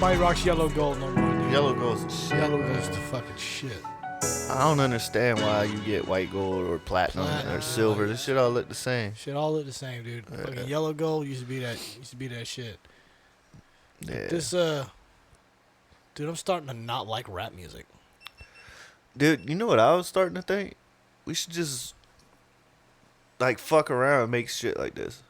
Nobody rocks yellow gold no more, dude. Yellow gold's the shit. Yellow bro. gold's the fucking shit. I don't understand why you get white gold or platinum or silver. This shit all look the same. Shit all look the same, dude. Yeah. Fucking yellow gold used to be that shit. Yeah. This dude, I'm starting to not like rap music. Dude, you know what I was starting to think? We should just like fuck around and make shit like this.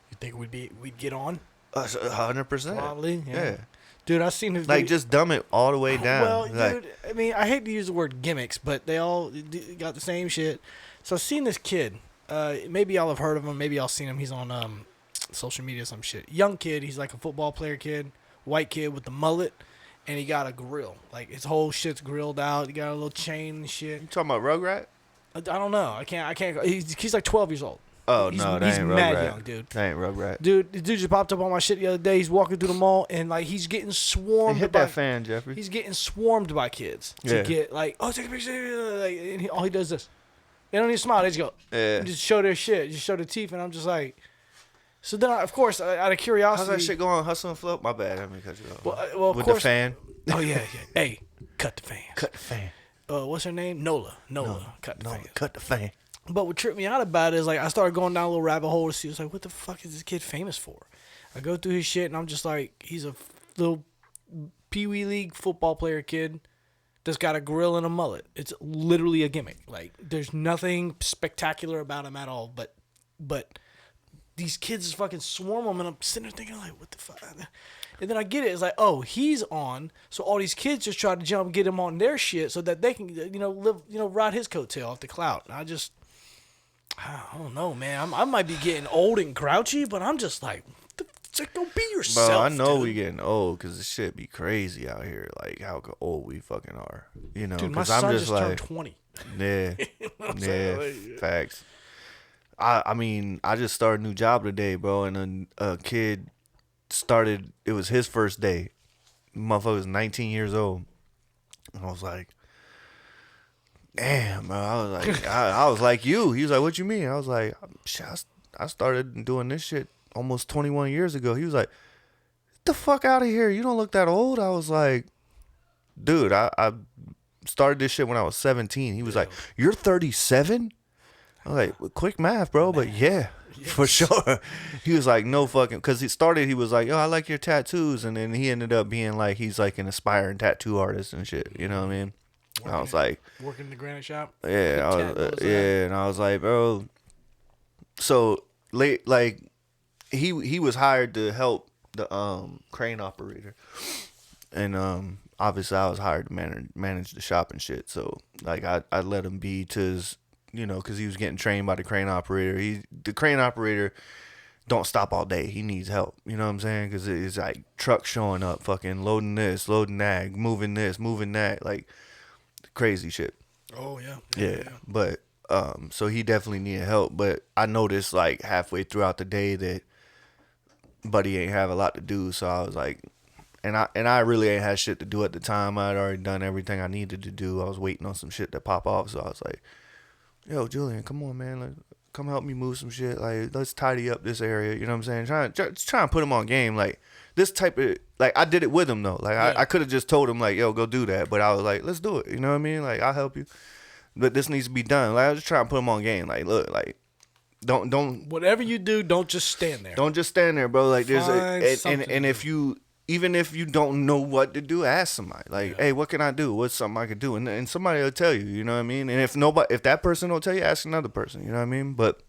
You think we'd get on? 100%. Probably, Yeah. yeah. Dude, I seen this Like video. just dumb it all the way down. Well, like, dude, I mean, I hate to use the word gimmicks, but they all got the same shit. So I've seen this kid. Maybe y'all have heard of him. Maybe y'all seen him. He's on social media, some shit. Young kid. He's like a football player kid. White kid with the mullet. And he got a grill. Like, his whole shit's grilled out. He got a little chain and shit. you talking about Rugrat? I don't know. I can't. He's like 12 years old. Oh, He's no, that he's ain't mad Rugrat. young, dude. That ain't Rugrat. Dude, the dude just popped up on my shit the other day. He's walking through the mall, and, like, he's getting Hey, swarmed hit by... that fan, Jeffrey. He's getting swarmed by kids to Yeah. get, like, oh, take a picture. Like, and all he does is this. They don't even smile. They just go, Yeah. just show their shit. Just show their teeth. And I'm just like... So then, of course, out of curiosity... How's that shit going? Hustle and flow? My bad. Let me cut you off. Well, of With course, the fan? Oh, yeah. Hey, cut the fans. Cut the fan. What's her name? Nola. Cut the No, fans. cut the fan. But what tripped me out about it is, like, I started going down a little rabbit hole to see, it's like, what the fuck is this kid famous for? I go through his shit, and I'm just like, he's a little Pee Wee League football player kid that's got a grill and a mullet. It's literally a gimmick. Like, there's nothing spectacular about him at all, but these kids just fucking swarm him, and I'm sitting there thinking, like, what the fuck? And then I get it. It's like, oh, he's on, so all these kids just try to jump and get him on their shit so that they can, ride his coattail off the clout. And I don't know, man. I might be getting old and grouchy, but I'm just like, don't be yourself. Bro, I know dude. we getting old because this shit be crazy out here. Like how old we fucking are, you know? Dude, my Because son I'm just like, turned 20. yeah, You know what I'm yeah, saying? Like, facts. I mean, I just started a new job today, bro, and then a kid started. It was his first day. Motherfucker was 19 years old, and I was like, damn, bro. I was like, I was like you. He was like, what you mean? I was like, shit, I started doing this shit almost 21 years ago. He was like, get the fuck out of here. You don't look that old. I was like, dude, I started this shit when I was 17. He was like, you're 37? I was like, well, quick math, bro. But yeah, for sure. He was like, no fucking, because he was like, yo, I like your tattoos. And then he ended up being like, he's like an aspiring tattoo artist and shit. You know what I mean? I was like, working in the granite shop. yeah, and I was like, bro. So late, like he was hired to help the crane operator, and obviously I was hired to manage the shop and shit. So like I let him be to his, because he was getting trained by the crane operator. The crane operator don't stop all day. He needs help. You know what I'm saying? Because it's like trucks showing up, fucking loading this, loading that, moving this, moving that, like crazy shit. Oh, yeah. Yeah. But so he definitely needed help. But I noticed like halfway throughout the day that Buddy ain't have a lot to do. So I was like, and I really ain't had shit to do at the time. I'd already done everything I needed to do. I was waiting on some shit to pop off. So I was like, yo, Julian, come on, man. Come help me move some shit. Like, let's tidy up this area. You know what I'm saying? Just trying to put him on game. Like, this type of, like, I did it with him, though. Like, Yeah. I could have just told him, like, yo, go do that. But I was like, let's do it. You know what I mean? Like, I'll help you. But this needs to be done. Like, I was just trying to put him on game. Like, look, like, don't. Whatever you do, don't just stand there. Don't just stand there, bro. Like, Find there's something and to if you, even if you don't know what to do, ask somebody. Like, hey, what can I do? What's something I could do? And somebody will tell you. You know what I mean? And if that person don't tell you, ask another person. You know what I mean? But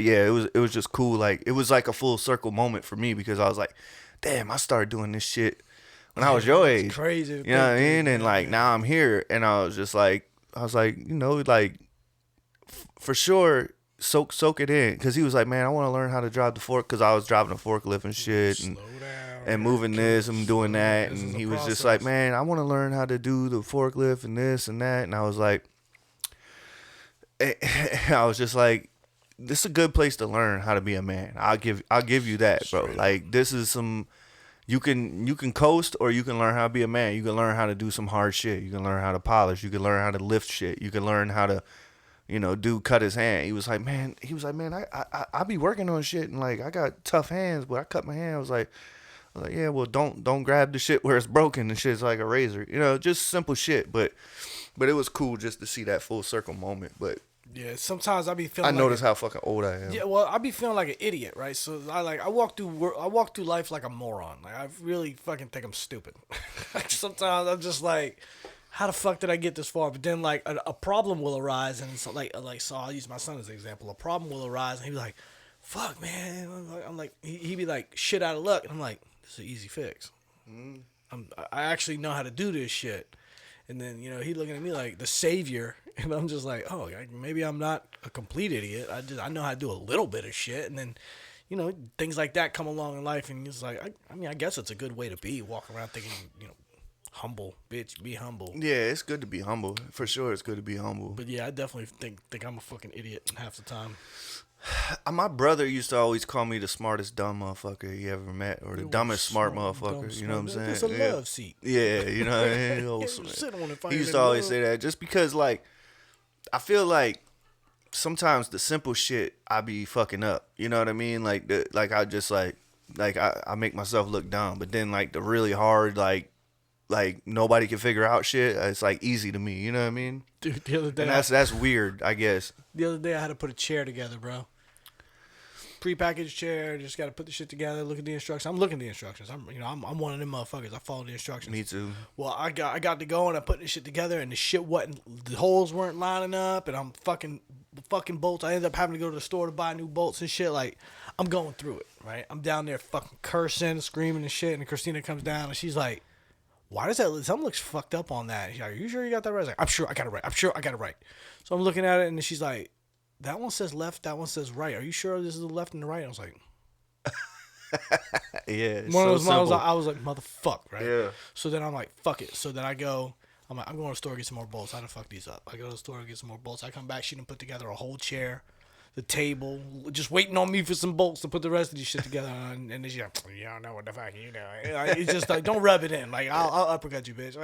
yeah, it was just cool. Like, it was like a full circle moment for me because I was like, damn, I started doing this shit when I was your age. It's crazy. You know what I mean? And like now I'm here, and I was like, like for sure, soak it in, because he was like, man, I want to learn how to drive the fork, because I was driving a forklift and shit, and Slow down. and moving this and doing that, and he was just like, man, I want to learn how to do the forklift and this and that, and I was like, this is a good place to learn how to be a man. I'll give you that, bro. Like, this is some, you can coast, or you can learn how to be a man. You can learn how to do some hard shit. You can learn how to polish. You can learn how to lift shit. You can learn how to, cut his hand. He was like, man, I be working on shit, and like, I got tough hands, but I cut my hand. I was like, Like, yeah, well, don't grab the shit where it's broken and shit's like a razor. You know, just simple shit. But it was cool just to see that full circle moment. But Yeah, sometimes I be I feeling notice how fucking old I am. yeah, well, I be feeling like an idiot, right? So I walk through life like a moron. Like I really fucking think I'm stupid. Like sometimes I'm just like, how the fuck did I get this far? But then like a problem will arise, and it's like so I'll use my son as an example. A problem will arise, and he be like, "Fuck, man." I'm like he be like shit out of luck, and I'm like, this is an easy fix. I actually know how to do this shit. And then, he looking at me like the savior. And I'm just like, oh, maybe I'm not a complete idiot. I know how to do a little bit of shit. And then, things like that come along in life. And it's like, I guess it's a good way to be. Walk around thinking, humble, bitch, be humble. Yeah, it's good to be humble. For sure, it's good to be humble. But yeah, I definitely think I'm a fucking idiot half the time. My brother used to always call me the smartest dumb motherfucker he ever met, or the dumbest smart motherfucker. You know what I'm saying? It's a love seat. Yeah, you know what I mean? Sit on it, He used to always say that just because, like, I feel like sometimes the simple shit I be fucking up. You know what I mean? Like, I just I make myself look dumb, but then like the really hard like nobody can figure out shit. It's like easy to me. You know what I mean? Dude, the other day, and that's weird, I guess. The other day I had to put a chair together, bro. Prepackaged chair, just got to put the shit together. Look at the instructions. I'm looking at the instructions. I'm one of them motherfuckers. I follow the instructions. Me too. Well, I got to go and I put this shit together, and the holes weren't lining up, and I'm fucking bolts. I ended up having to go to the store to buy new bolts and shit. Like, I'm going through it, right? I'm down there fucking cursing, screaming and shit, and Christina comes down and she's like, "Why does that? Something looks fucked up on that." She's like, "Are you sure you got that right?" I was like, "I'm sure I got it right. I'm sure I got it right." So I'm looking at it, and she's like, "That one says left. That one says right. Are you sure this is the left and the right?" I was like, "Yeah." One of those models. I was like, "Motherfuck," right? Yeah. So then I'm like, "Fuck it." So then I go. I'm like, I'm going to the store to get some more bolts. How to fuck these up? I go to the store to get some more bolts. I come back. She done put together a whole chair, the table, just waiting on me for some bolts to put the rest of these shit together. And then she's like, "You don't know what the fuck you know." It's just like, don't rub it in. Like, I'll uppercut you, bitch.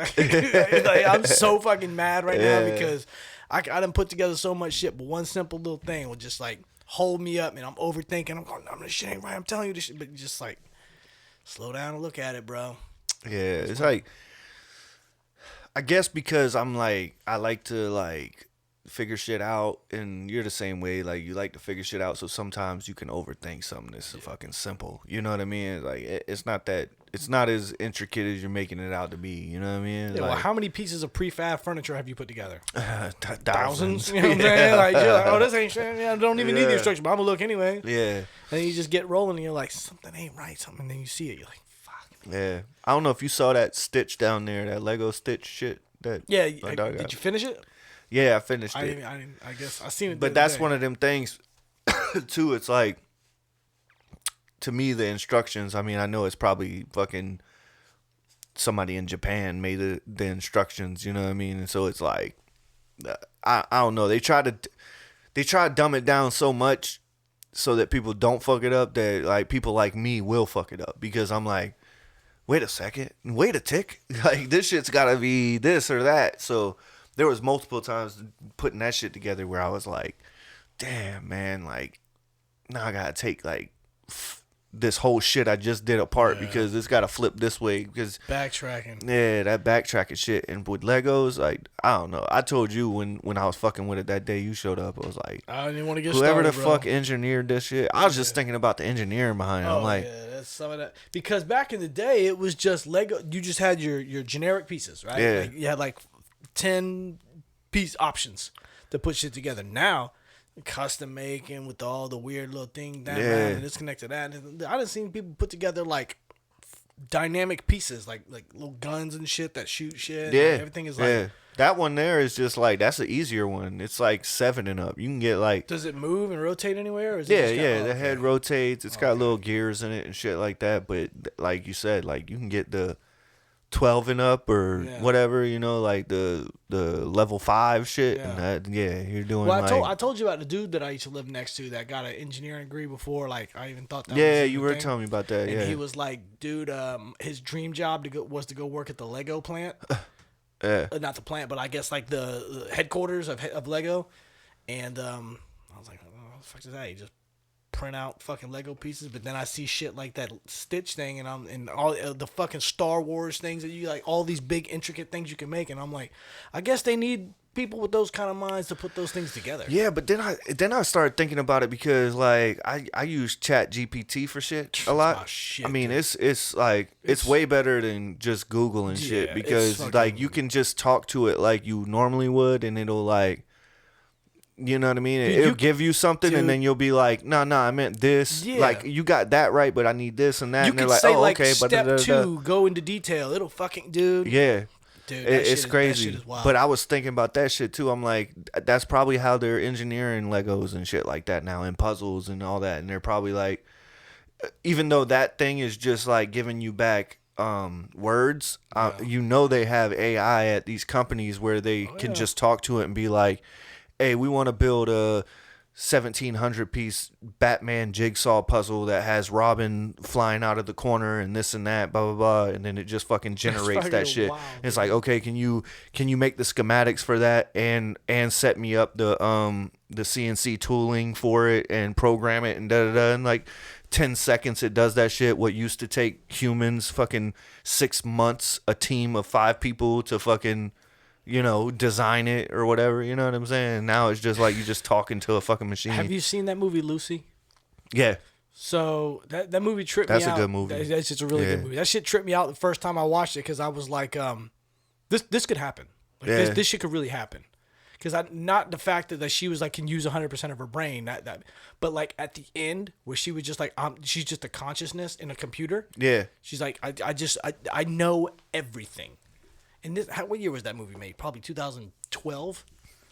Like, I'm so fucking mad right now because I done put together so much shit, but one simple little thing will just like hold me up, and I'm overthinking. I'm going, "No, this shit ain't right. I'm telling you this shit," but just like slow down and look at it, bro. Yeah, it's like, I guess because I'm like, I like to like figure shit out, and you're the same way. Like, you like to figure shit out, so sometimes you can overthink something that's fucking simple. You know what I mean? Like, it's not as intricate as you're making it out to be. You know what I mean? Yeah, like, well, how many pieces of prefab furniture have you put together? Thousands. You know what I'm saying? Like, you're like, "Oh, this ain't shit. I don't even need the instruction, but I'm gonna look anyway." Yeah. And then you just get rolling, and you're like, something ain't right. Something, and then you see it, you're like, fuck. Yeah. I don't know if you saw that stitch down there, that Lego stitch shit. Yeah. Did you finish it? Yeah, I finished it. I didn't. I guess I seen it. But that's one of them things, too. It's like, to me, the instructions, I mean, I know it's probably fucking somebody in Japan made the instructions, you know what I mean? And so it's like, I don't know. They try to dumb it down so much so that people don't fuck it up, that like people like me will fuck it up, because I'm like, wait a second, wait a tick. Like, this shit's gotta be this or that. So there was multiple times putting that shit together where I was like, damn, man, like, now I gotta take like this whole shit I just did apart, because it's gotta flip this way, because backtracking. Yeah, that backtracking shit. And with Legos, like, I don't know. I told you when I was fucking with it that day you showed up, I was like, I didn't want to get whoever started, the bro. fuck engineered this shit. I was just thinking about the engineering behind it. I'm like, yeah, that's some of that. Because back in the day, it was just Lego. You just had your generic pieces, right? Yeah. Like, you had like 10 piece options to put shit together. Now, custom making with all the weird little thing that and this connect to that. I done seen people put together like dynamic pieces, like little guns and shit that shoot shit. yeah, And everything is like. That one there is just like, that's an easier one. It's like 7 and up. You can get like. Does it move and rotate anywhere? Or is it just The head rotates. It's got little gears in it and shit like that. But like you said, like, you can get the 12 and up or whatever, you know, like the level 5 shit. Yeah. And that, you're doing. Well, I told you about the dude that I used to live next to that got an engineering degree before. Like, I even thought that. Yeah, was you were telling me about that. And yeah, he was like, dude, his dream job was to go work at the Lego plant. Not the plant, but I guess like the headquarters of Lego. And I was like, oh, what the fuck is that? He just print out fucking Lego pieces, but then I see shit like that Stitch thing, and all the fucking Star Wars things that you like, all these big intricate things you can make, and I'm like, I guess they need people with those kind of minds to put those things together. Yeah, but then I started thinking about it because like I use Chat GPT for shit a lot. Oh, shit, I mean, dude. it's like it's way better than just Google and shit Yeah, because it's like fucking- you can just talk to it like you normally would, and it'll like. You know what I mean? Dude, It'll you- give you something, dude. and then you'll be like, "No, I meant this. Yeah. Like you got that right, but I need this and that." You and they're could like, say "Oh, like okay." But step 2, go into detail. It'll fucking dude. yeah, Dude, it's crazy. That shit is wild. But I was thinking about that shit too. I'm like, that's probably how they're engineering Legos and shit like that now, and puzzles and all that. And they're probably like, even though that thing is just like giving you back words, you know, they have AI at these companies where they can just talk to it and be like, hey, we want to build a 1,700 piece Batman jigsaw puzzle that has Robin flying out of the corner and this and that, blah blah blah, and then it just fucking generates fucking that shit. wild, It's like, okay, can you make the schematics for that and set me up the CNC tooling for it and program it and da da da, and like 10 seconds it does that shit. What used to take humans fucking 6 months, a team of 5 people to fucking, you know, design it or whatever, you know what I'm saying? Now it's just like you just talking to a fucking machine. Have you seen that movie Lucy? Yeah. So that movie tripped me out. That's a good movie. That's just a really good movie. That shit tripped me out the first time I watched it because I was like, this could happen. Like, this shit could really happen. Because not the fact that she was like can use 100% of her brain, but like at the end where she was just like she's just a consciousness in a computer. Yeah. She's like I know everything. And what year was that movie made? Probably 2012,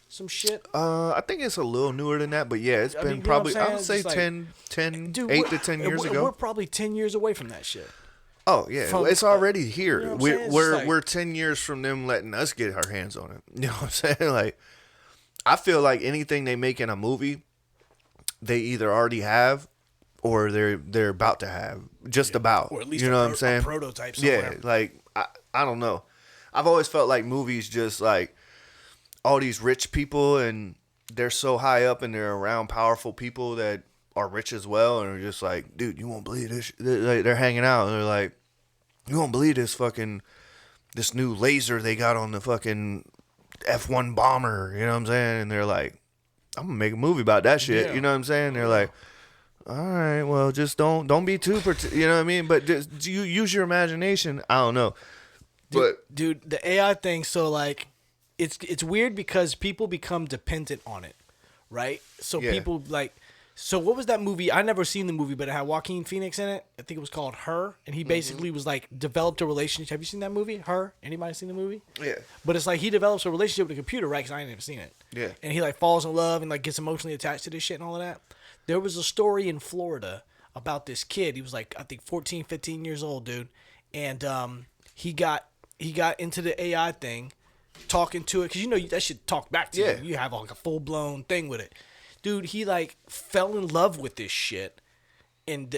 some shit. I think it's a little newer than that, but yeah, it's been probably, I would say 10, 8 to 10 years ago. We're probably 10 years away from that shit. Oh yeah, it's already here. You know what I'm saying? It's We're 10 years from them letting us get our hands on it. You know what I'm saying? Like, I feel like anything they make in a movie, they either already have or they're about to have. Just about. Or at least you know what I'm saying? A prototype somewhere. Yeah, like I don't know. I've always felt like movies just like all these rich people and they're so high up and they're around powerful people that are rich as well and are just like, dude, you won't believe this. They're hanging out and they're like, you won't believe this new laser they got on the fucking F-1 bomber. You know what I'm saying? And they're like, I'm gonna make a movie about that shit. Yeah. You know what I'm saying? They're like, all right, well, just don't be too, you know what I mean? But just you use your imagination. I don't know. Dude, the AI thing, so like it's weird because people become dependent on it, right? So people like, so what was that movie? I never seen the movie, but it had Joaquin Phoenix in it. I think it was called Her, and he basically was like developed a relationship. Have you seen that movie, Her? Anybody seen the movie? Yeah. But it's like he develops a relationship with a computer, right? Because I ain't never seen it. Yeah. And he like falls in love and like gets emotionally attached to this shit and all of that. There was a story in Florida about this kid. He was like, I think 14, 15 years old, dude. And he got into the AI thing, talking to it, because you know that should talk back to you. You have like a full blown thing with it, dude. He like fell in love with this shit, and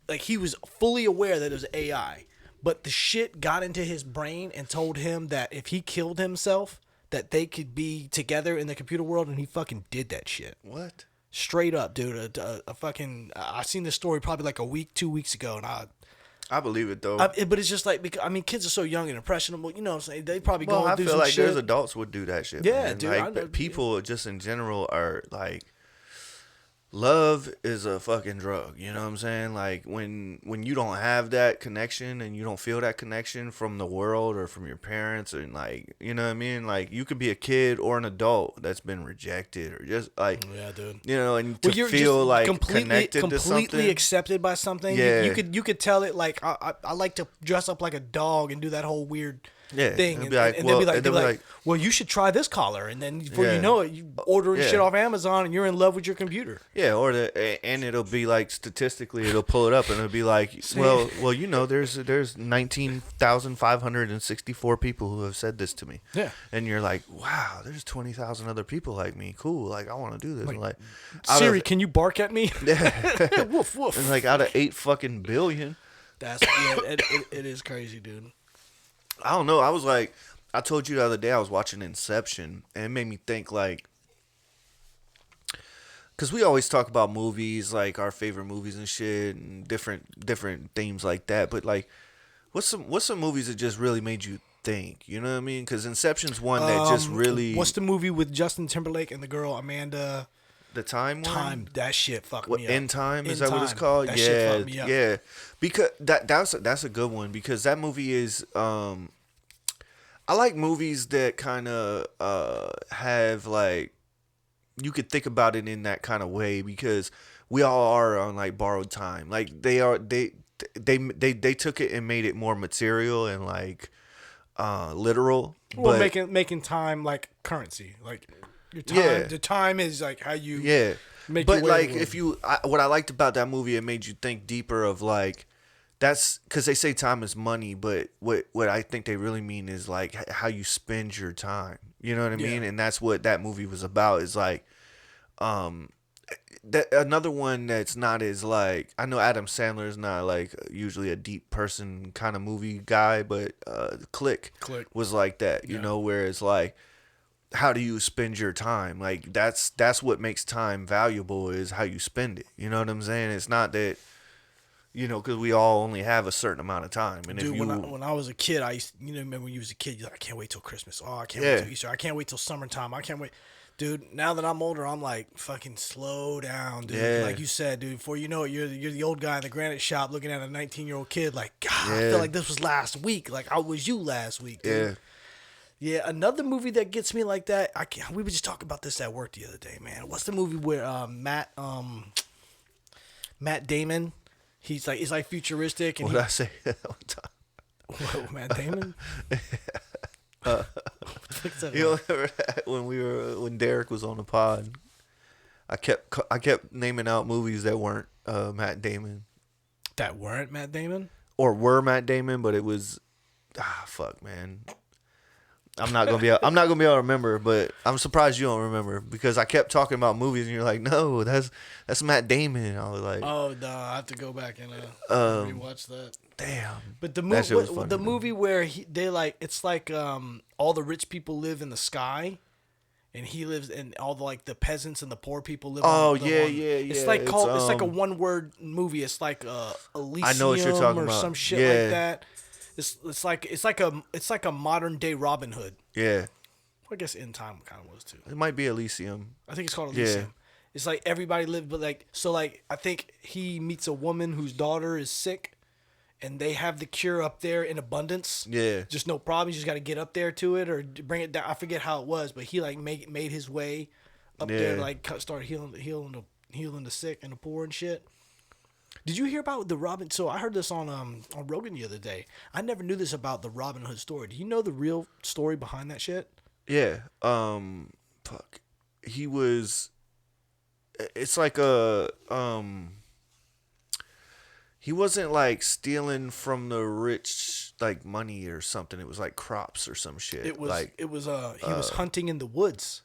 like he was fully aware that it was AI, but the shit got into his brain and told him that if he killed himself, that they could be together in the computer world, and he fucking did that shit. What? Straight up, dude. A fucking. I seen this story probably like a week, 2 weeks ago, and I believe it though. but it's just like, because, I mean, kids are so young and impressionable. You know what I'm saying? They probably go through some shit. I feel like there's adults would do that shit. Yeah, man. dude. Like, I know, people just in general are like, love is a fucking drug. You know what I'm saying? Like when you don't have that connection and you don't feel that connection from the world or from your parents, and like, you know what I mean? Like you could be a kid or an adult that's been rejected or just like, yeah, dude. You know, and to you're feel just like completely to something. accepted by something. Yeah. You could tell it like I like to dress up like a dog and do that whole weird thing, and they'd be like, well, you should try this collar, and then before you know it, you ordering shit off Amazon, and you're in love with your computer. Yeah, and it'll be like statistically, it'll pull it up, and it'll be like, well, you know, there's 19,564 people who have said this to me. Yeah, and you're like, wow, there's 20,000 other people like me. Cool, like I want to do this. Like Siri, can you bark at me? Woof woof. And like out of 8 fucking billion. It is crazy, dude. I don't know. I was like, I told you the other day I was watching Inception, and it made me think like Cause we always talk about movies, like our favorite movies and shit, and different themes like that. But like, what's some movies that just really made you think? You know what I mean? Cause Inception's one that just What's really the movie with Justin Timberlake and the girl Amanda? the time Time. one. That shit fucked What me up. In Time In is that what it's Time. called? That shit Yeah, fucked me up. yeah. Because that's a good one because that movie is I like movies that kind of have like you could think about it in that kind of way because we all are on like borrowed time. Like they took it and made it more material and like literal. Well, But making time like currency. Like your time. yeah, The time is like how you yeah. make your But way in like the world. if what I liked about that movie, it made you think deeper of like that's because they say time is money, but what I think they really mean is like how you spend your time. You know what I mean? Yeah. And that's what that movie was about. Is like um that another one that's not as like I know Adam Sandler is not like usually a deep person kind of movie guy, but Click Click. was like that. You Yeah. know, where it's like how do you spend your time? Like that's what makes time valuable is how you spend it. You know what I'm saying? It's not that because we all only have a certain amount of time, and if Dude, you when I was a kid, I used remember when you was a kid, you're like, I can't wait till Christmas. Oh, I can't wait yeah till Easter. I can't wait till summertime. I can't wait. Dude, now that I'm older, I'm like, fucking slow down, dude. Yeah. Like you said, dude, before you know it, you're the old guy in the granite shop looking at a 19-year-old kid like, God, I Yeah. feel like this was last week. Like I was you last week, dude. yeah Yeah, another movie that gets me like that. We were just talking about this at work the other day, man. What's the movie where Matt Damon, he's like futuristic and what did I say one time? what, Matt Damon? What's that You about? know, remember that when Derek was on the pod, I kept naming out movies that weren't Matt Damon That weren't Matt Damon? or were Matt Damon, but it was fuck man. I'm not gonna be able to remember, but I'm surprised you don't remember because I kept talking about movies and you're like, no, that's Matt Damon. I was like, Oh no, I have to go back and rewatch that. damn. But the That shit was movie, funny, the though. movie where they like, it's like all the rich people live in the sky, and he lives, and all the like the peasants and the poor people live. Oh, live yeah, on, yeah, It's yeah. like It's, called. It's like a one-word movie. It's like Elysium I know what you're talking or about. some shit Yeah. like that. It's like a modern day Robin Hood. Yeah, I guess In Time kind of was too. it might be Elysium. I think it's called Yeah. Elysium. It's like everybody lived, but like so like I think he meets a woman whose daughter is sick, and they have the cure up there in abundance. Yeah. Just no problem. You just got to get up there to it or bring it down. I forget how it was, but he like made his way up there to Yeah. like start healing the sick and the poor and shit. Did you hear about the Robin? So I heard this on Rogan the other day. I never knew this about the Robin Hood story. Do you know the real story behind that shit? Yeah. Fuck. He was. It's like a He wasn't like stealing from the rich like money or something. It was like crops or some shit. It was like he was hunting in the woods.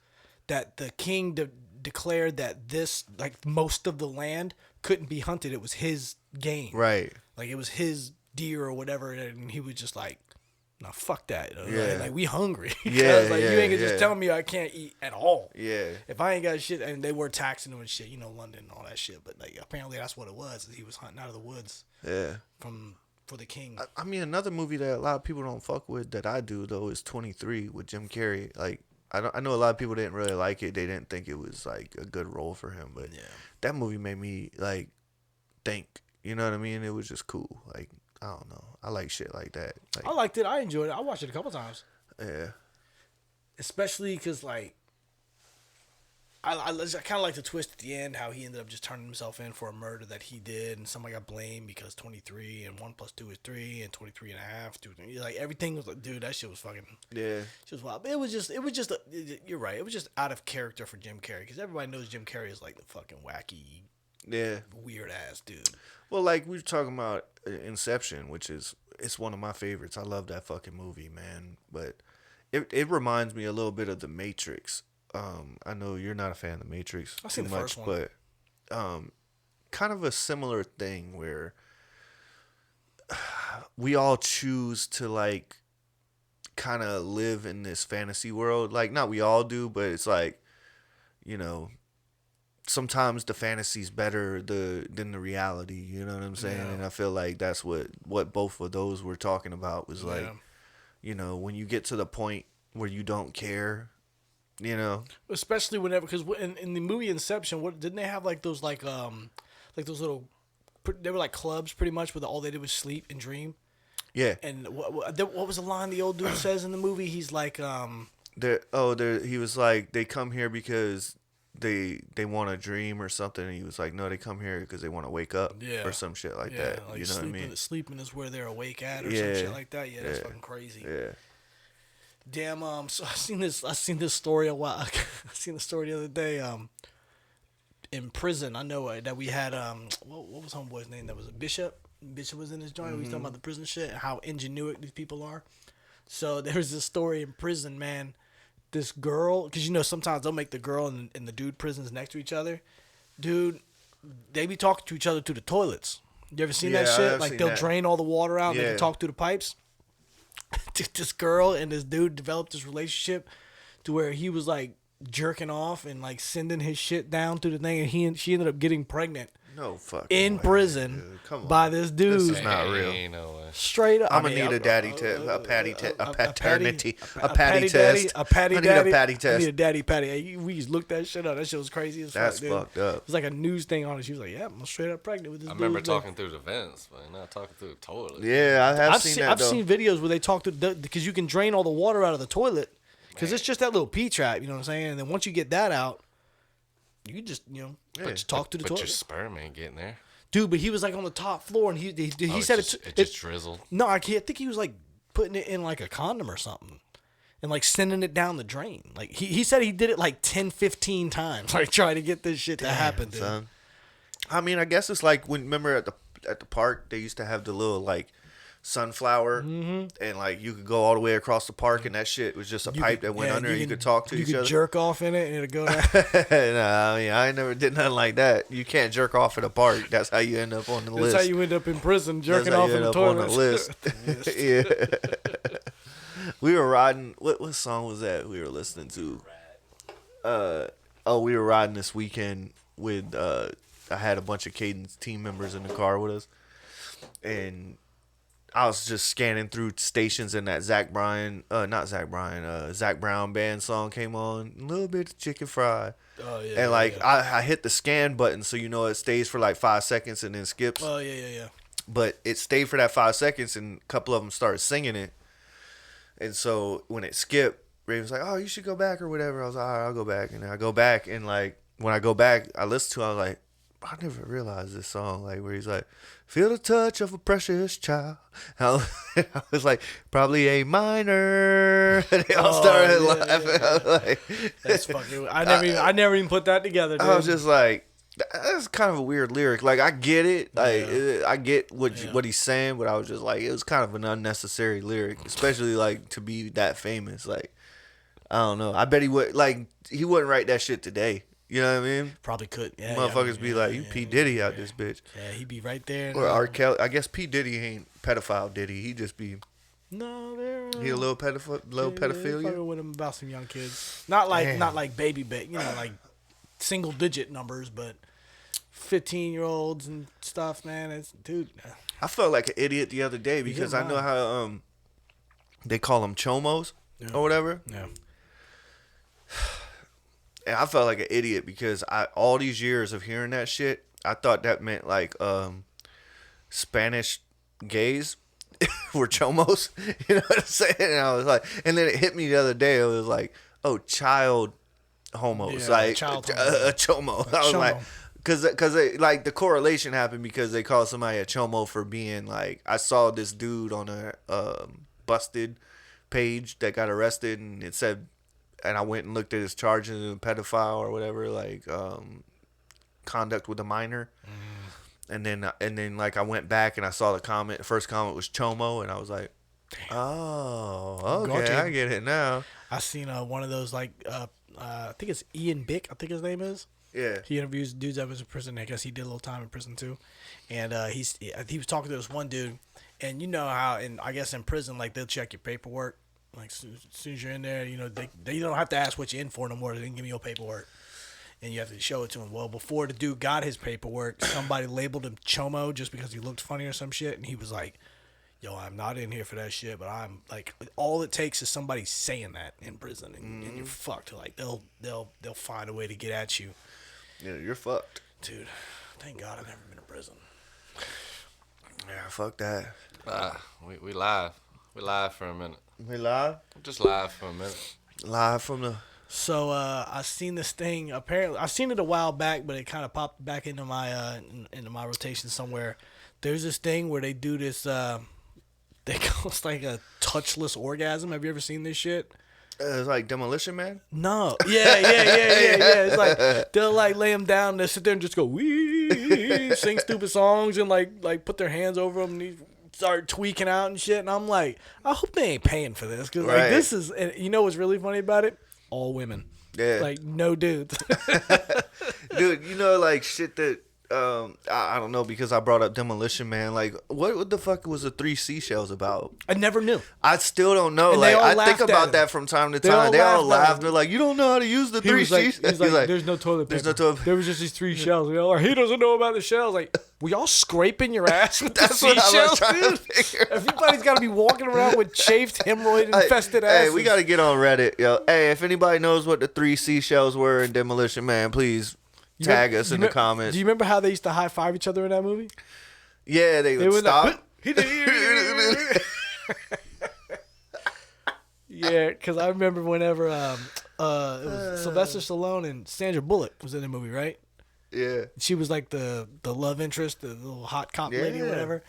That the king declared that this like most of the land couldn't be hunted. It was his game. right. Like it was his deer or whatever, and he was just like, "No, fuck that. Yeah. Like we hungry. Yeah, Like you yeah, ain't gonna yeah. just tell me I can't eat at all. Yeah. If I ain't got shit, and they were taxing him and shit, London and all that shit. But like apparently that's what it was. He was hunting out of the woods Yeah. for the king. I mean, another movie that a lot of people don't fuck with that I do though is 23 with Jim Carrey. Like, I know a lot of people didn't really like it. They didn't think it was like a good role for him, but Yeah. that movie made me like think. You know what I mean? It was just cool. Like, I don't know. I like shit like that. Like, I liked it. I enjoyed it. I watched it a couple times. yeah, Especially because like I kind of like the twist at the end, how he ended up just turning himself in for a murder that he did, and somebody got blamed because 23 and 1 + 2 is 3 and 23 and a half. Dude, like everything was like, dude, that shit was fucking. yeah, Shit was wild. But it was just you're right. It was just out of character for Jim Carrey because everybody knows Jim Carrey is like the fucking wacky, yeah. weird ass dude. Well, like we were talking about Inception, which it's one of my favorites. I love that fucking movie, man. But it reminds me a little bit of The Matrix. I know you're not a fan of The Matrix I've too seen the much, first one. but kind of a similar thing where we all choose to like kind of live in this fantasy world. Like not we all do, but it's like, you know, sometimes the fantasy's better than the reality. You know what I'm saying? Yeah. And I feel like that's what both of those were talking about was like, Yeah. when you get to the point where you don't care, you know. Especially whenever, because in the movie Inception, what didn't they have like those like those little, they were like clubs pretty much, where all they did was sleep and dream. Yeah. And what was the line the old dude says in the movie? He's like, He was like, they come here because they want to dream or something. And he was like, no, they come here because they want to wake up or some shit like that. like You know what I mean? sleeping is where they're awake at, or some shit like that. Yeah, that's fucking crazy. Yeah. Damn. So I seen this story a while. I seen the story the other day. In prison, I know that we had what was homeboy's name? That was a Bishop. Bishop was in his joint. We was talking about the prison shit and how ingenuine these people are. So there was this story in prison, man. This girl, because sometimes they'll make the girl and the dude prisons next to each other. Dude, they be talking to each other through the toilets. You ever seen that shit? Like they'll drain all the water out and they can talk through the pipes. This girl and this dude developed this relationship to where he was like jerking off and like sending his shit down through the thing, and she ended up getting pregnant. No fucking in way, prison dude. Come on. by this dude. This is not real. Ain't no way. Straight up. I'm gonna need a patty test. A patty I need a daddy patty. Hey, we just looked that shit up. That shit was crazy as fuck. That's dude. fucked up. It was like a news thing on it. She was like, "Yeah, I'm straight up pregnant with this." I remember dude. talking through the vents, but not talking through the toilet. Yeah, I've seen that. I've seen videos where they talk to because you can drain all the water out of the toilet because it's just that little P trap. You know what I'm saying? And then once you get that out, you can just just talk to the But toilet. your sperm ain't getting there. Dude, but he was like on the top floor, and he said it just drizzled. No, I think he was like putting it in like a condom or something, and like sending it down the drain. Like he said he did it like 10, 15 times, like trying to get this shit to happen. Dude. Son. I mean, I guess it's like remember at the park they used to have the little like sunflower, and like you could go all the way across the park, and that shit was just a pipe that went under, and you could talk to each other. You could jerk off in it, and it'd go down. Nah, I mean, I never did nothing like that. You can't jerk off at a park. That's how you end up on the list. That's how you end up in prison, jerking off in the toilet. On the list. Yeah. We were riding. What song was that we were listening to? We were riding this weekend with. I had a bunch of Caden's team members in the car with us, and I was just scanning through stations, and that Zach Brown band song came on. A little bit of chicken fry. Oh yeah. And like yeah. I hit the scan button, so it stays for like 5 seconds and then skips. Oh yeah. But it stayed for that 5 seconds, and a couple of them started singing it. And so when it skipped, Ray was like, "Oh, you should go back or whatever." I was like, "All right, I'll go back." And I go back, and like when I go back, I listen to it. I was like, I never realized this song, like where he's like, "Feel the touch of a precious child." I was like, probably a minor. And they all started laughing. Yeah. I was like, That's fucking. I never even put that together. Dude. I was just like, that's kind of a weird lyric. Like I get it, like I get what he's saying, but I was just like, it was kind of an unnecessary lyric, especially like to be that famous. Like, I don't know. I bet he wouldn't write that shit today. You know what I mean? Probably could. Yeah, Motherfuckers be like, "You P Diddy out this bitch." Yeah, he'd be right there. Or R. Kelly. I guess P Diddy ain't pedophile Diddy. He just be. No, they're. He a little pedophilia. Fucking with him about some young kids. Not like baby, like single digit numbers, but 15-year-olds and stuff. Man, it's dude. I felt like an idiot the other day because I know how they call them chomos or whatever. Yeah. And I felt like an idiot because all these years of hearing that shit, I thought that meant like Spanish gays were chomos. You know what I'm saying? And I was like, and then it hit me the other day. It was like, oh, child homos, like child a chomo. I was like, because like the correlation happened because they called somebody a chomo for being like, I saw this dude on a busted page that got arrested, and it said. And I went and looked at his charges of pedophile or whatever, like conduct with a minor. And then like I went back and I saw the comment. The first comment was chomo, and I was like, "Oh, okay, I get it now." I seen one of those like I think it's Ian Bick. I think his name is. Yeah. He interviews dudes that was in prison. I guess he did a little time in prison too. And he was talking to this one dude, and you know how I guess in prison like they'll check your paperwork. Like as soon as you're in there, they don't have to ask what you're in for no more. They can give me your paperwork. and you have to show it to him. Well, before the dude got his paperwork, somebody labeled him Chomo just because he looked funny or some shit, and he was like, yo, I'm not in here for that shit, but I'm like, all it takes is somebody saying that in prison, and you're fucked. Like they'll find a way to get at you. Yeah, you're fucked, dude. Thank God I've never been to prison. Yeah, fuck that. We live. We live for a minute. We live? Just live for a minute. Live from the... So I seen this thing. Apparently, I seen it a while back, but it kind of popped back into my rotation somewhere. There's this thing where they do this. They call it like a touchless orgasm. Have you ever seen this shit? It's like Demolition Man? No. Yeah. It's like they'll like lay them down. They sit there and just go wee, sing stupid songs and like put their hands over them and they start tweaking out and shit. And I'm like, I hope they ain't paying for this because like this is. And you know what's really funny about it? All women. Yeah. Like no dudes. Dude, you know like shit that. I don't know because I brought up Demolition Man. Like, what the fuck was the 3 seashells about? I never knew. I still don't know. And like, I think laughed at about him. that from time to They time. They all laughed at laugh. him. They're like, you don't know how to use the 3 seashells. He's like, there's no toilet paper. There's no toilet paper. There was just these 3 shells. We all are, he doesn't know about the shells. Like, were y'all scraping your ass with the That's what I was seashells, trying to dude? figure out. Everybody's got to be walking around with chafed, hemorrhoid-infested asses. Hey, we got to get on Reddit, yo. Hey, if anybody knows what the 3 seashells were in Demolition Man, please tag us in the comments. Do you remember how they used to high-five each other in that movie? Yeah, they would stop. Yeah, because I remember whenever it was Sylvester Stallone and Sandra Bullock was in the movie, right? Yeah. She was like the love interest, the little hot cop lady or whatever.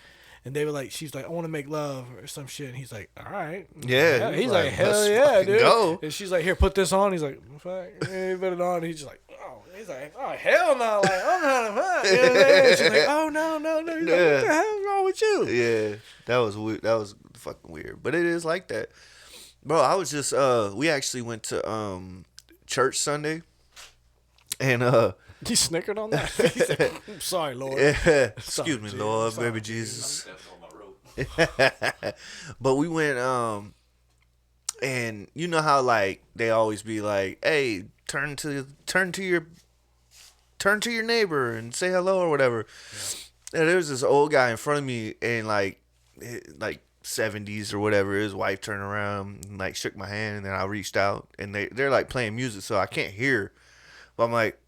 And they were like, she's like, I want to make love or some shit. And he's like, all right. Yeah. He's like, hell let's yeah, fucking dude. go. And she's like, here, put this on. He's like, fuck, yeah, put it on. And he's just like, oh, he's like, oh, hell no. Like, I'm not a fuck. You know what I'm saying? She's like, oh, no. He's like, what the hell's wrong with you? Yeah. That was weird. That was fucking weird. But it is like that. Bro, I was just, we actually went to church Sunday. And, He snickered on that. He said, I'm sorry, Lord. yeah. Excuse me, Jesus. Lord, Sorry, baby Jesus. But we went, and you know how like they always be like, "Hey, turn to your neighbor and say hello or whatever." Yeah. And there was this old guy in front of me, and like 70s or whatever. His wife turned around and like shook my hand, and then I reached out, and they're like playing music, so I can't hear. But I'm like,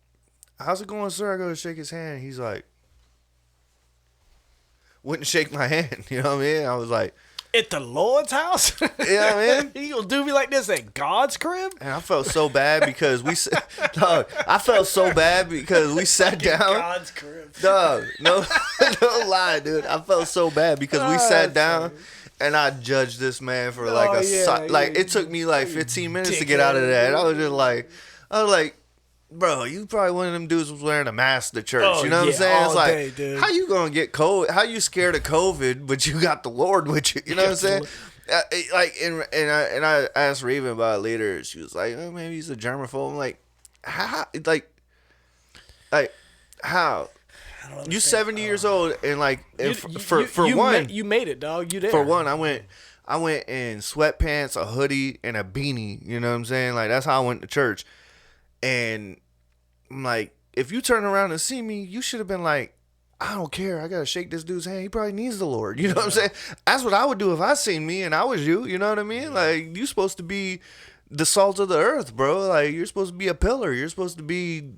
"How's it going, sir?" I go to shake his hand. He's like, wouldn't shake my hand. You know what I mean? I was like, at the Lord's house? You know what I mean? He gonna do me like this at God's crib? And I felt so bad because we sat down. God's crib. Dog, no lie, dude. I felt so bad because we sat down and I judged this man for like it took me like 15 minutes to get out of that. I was like, bro, you probably one of them dudes was wearing a mask to church. Oh, you know what I'm saying? It's like, day, dude. how you gonna get COVID? How you scared of COVID, but you got the Lord with you? You know what I'm saying? And I asked Raven about it later. She was like, oh, maybe he's a germaphobe. I'm like, how? Like how? You 70 years old and like for one, you made it, dog. You there? For one, I went in sweatpants, a hoodie, and a beanie. You know what I'm saying? Like that's how I went to church. And I'm like, if you turn around and see me, you should have been like, I don't care. I got to shake this dude's hand. He probably needs the Lord. You know what I'm saying? That's what I would do if I seen me and I was you. You know what I mean? Like, you're supposed to be the salt of the earth, bro. Like, you're supposed to be a pillar. You're supposed to be,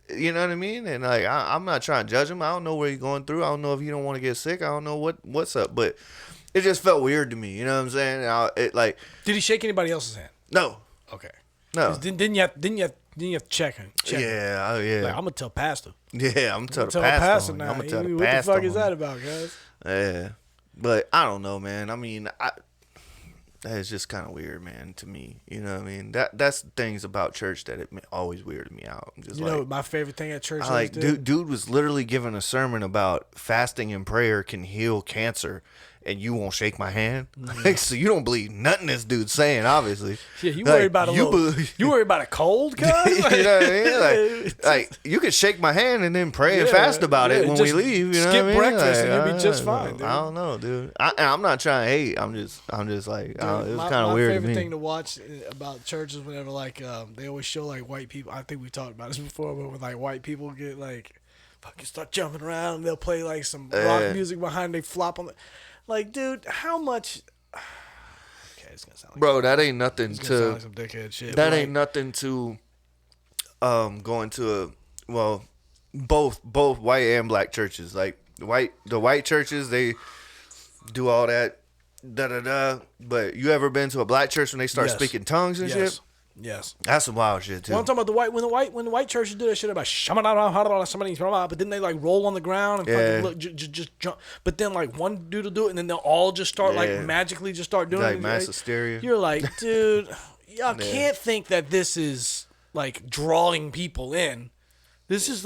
you know what I mean? And, like, I'm not trying to judge him. I don't know what he's going through. I don't know if he don't want to get sick. I don't know what's up. But it just felt weird to me. You know what I'm saying? Did he shake anybody else's hand? No. Okay. No. Didn't you have to check him? Yeah, oh yeah. Like, I'm gonna tell Pastor. Yeah, I'm gonna tell the pastor now. I'm gonna tell the What pastor. the fuck is that about, guys? Yeah, but I don't know, man. I mean, that is just kind of weird, man, to me. You know what I mean? That's things about church that it always weirded me out. I'm just know, my favorite thing at church. Dude was literally giving a sermon about fasting and prayer can heal cancer, and you won't shake my hand. Like, so you don't believe nothing this dude's saying, obviously. Yeah, you Like, worried about you worried about a cold, cuz? You know what I mean? Like you could shake my hand and then pray and fast about it when we just leave. You know skip what I mean? breakfast Like, and you'll be just fine, dude. I don't know, dude. I'm not trying to hate. I'm just like, it was kind of my weird to favorite me. thing to watch about churches, whenever like they always show like white people. I think we talked about this before, but when like white people get like fucking start jumping around, they'll play like some rock music behind. They flop on the, like, dude, how much? Okay, it's gonna sound like Bro, that ain't nothing it's gonna sound to. like some dickhead shit. That but, ain't nothing to. Going to both white and black churches. Like the white churches, they do all that da da da. But you ever been to a black church when they start Yes. speaking tongues and shit? Yes. That's some wild shit too. Well, I'm talking about when the white churches do that shit about somebody, but then they like roll on the ground and fucking look, just jump. But then like one dude will do it, and then they'll all just start like magically just start doing like it. mass Like, hysteria. you're like, dude, y'all can't think that this is like drawing people in. This is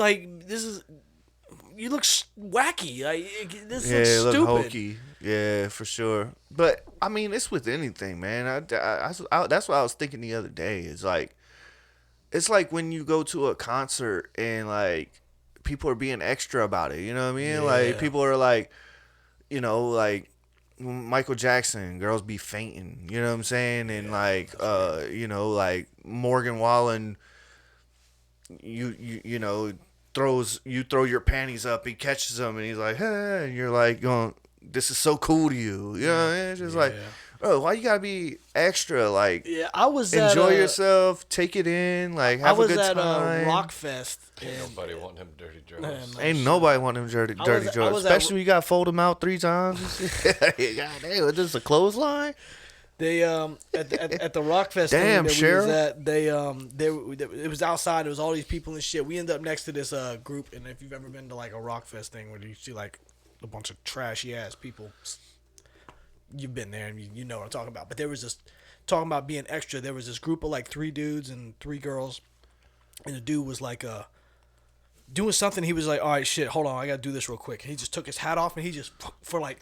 you look wacky. Like this looks it look stupid. hokey. Yeah, for sure. But I mean, it's with anything, man. That's what I was thinking the other day. It's like when you go to a concert and like people are being extra about it. You know what I mean? Yeah. Like people are like, like Michael Jackson, girls be fainting. You know what I'm saying? And like, like Morgan Wallen, you know, throw your panties up. He catches them and he's like, hey, and you're like going, this is so cool to you. You know what I mean? It's just like, bro, why you gotta be extra? Like, I was enjoy yourself, take it in, like have a good time. I was at Rock Fest. Ain't nobody want him dirty drugs. Ain't nobody want them dirty drugs, especially when you gotta fold them out 3 times. God damn, is this a clothesline? They at the Rock Fest Damn, thing that we Cheryl. was at, it was outside. It was all these people and shit. We ended up next to this group, and if you've ever been to like a Rock Fest thing where you see like a bunch of trashy ass people, you've been there and you know what I'm talking about. But there was this talking about being extra. There was this group of like 3 dudes and 3 girls, and the dude was like doing something. He was like, all right, shit, hold on, I gotta do this real quick. And he just took his hat off and he just for like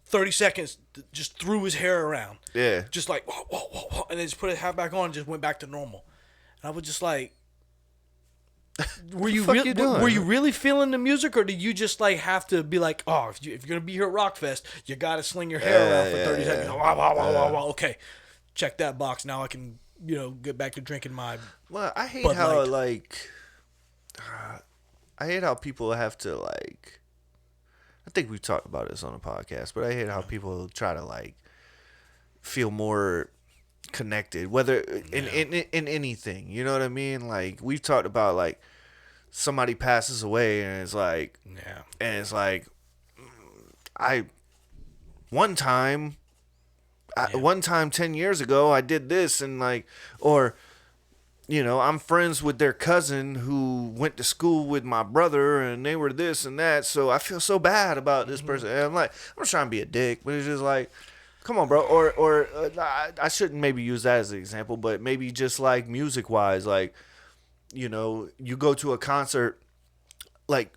30 seconds just threw his hair around. Yeah. Just like, whoa, whoa, whoa, whoa, and then just put his hat back on and just went back to normal. And I was just like, were you really feeling the music, or did you just like have to be like, oh, if you're gonna be here at Rockfest, you gotta sling your hair around for 30 seconds. Wow. Okay, check that box. Now I can, get back to drinking my. Well, I hate Bud how Light. I hate how people have to like. I think we've talked about this on the podcast, but I hate how people try to like feel more connected, whether in anything. You know what I mean? Like we've talked about like somebody passes away and it's like, one time 10 years ago I did this, and like, or I'm friends with their cousin who went to school with my brother and they were this and that, so I feel so bad about this person. And I'm like, I'm not trying to be a dick, but it's just like, come on, bro. Or I shouldn't maybe use that as an example, but maybe just like music wise, like, you go to a concert, like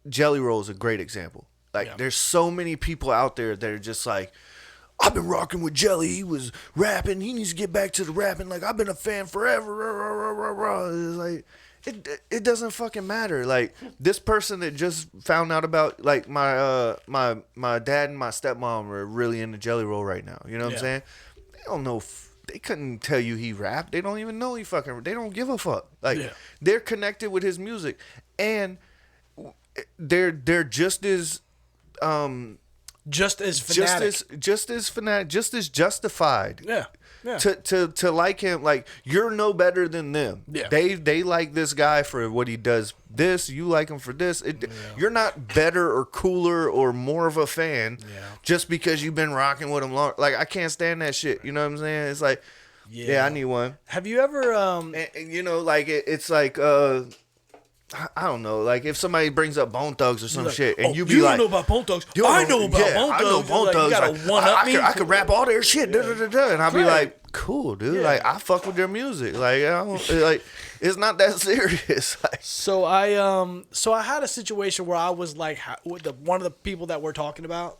Jelly Roll is a great example. Like there's so many people out there that are just like, I've been rocking with Jelly. He was rapping. He needs to get back to the rapping. Like, I've been a fan forever. It's like, it doesn't fucking matter. Like, this person that just found out about, like, my dad and my stepmom are really into Jelly Roll right now. You know what I'm saying? They don't know. They couldn't tell you he rapped. They don't even know he fucking. They don't give a fuck. Like, they're connected with his music, and they're just as just as fanatic. just as fanatic, just as justified. Yeah. To like him, like you're no better than them. Yeah. They like this guy for what he does. This, you like him for this. You're not better or cooler or more of a fan just because you've been rocking with him long. Like I can't stand that shit. You know what I'm saying? It's like, I need one. Have you ever and like it's like I don't know, like if somebody brings up Bone Thugs or some shit, and you be like, know about Bone Thugs. I know about Bone Thugs. I know Bone Thugs. You gotta one-up me. I could rap all their shit, and I'll be like, cool, dude. Like I fuck with their music. Like I don't, like it's not that serious. Like, so I had a situation where I was like with one of the people that we're talking about.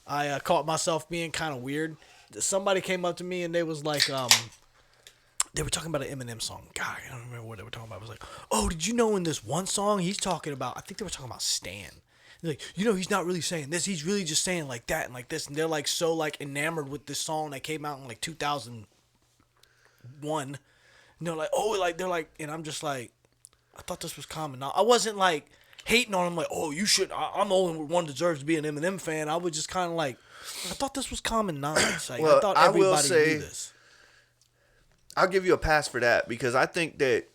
I caught myself being kind of weird. Somebody came up to me and they was like, they were talking about an Eminem song. God, I don't remember what they were talking about. I was like, oh, did you know in this one song he's talking about? I think they were talking about Stan. They're like, he's not really saying this. He's really just saying like that and like this. And they're like so like enamored with this song that came out in like 2001. And they're like, oh, like they're like, and I'm just like, I thought this was common. I wasn't like hating on him like, oh, you should. I'm the only one that deserves to be an Eminem fan. I was just kind of like, I thought this was common knowledge. Like, well, I thought I will everybody say, knew this. I'll give you a pass for that because I think that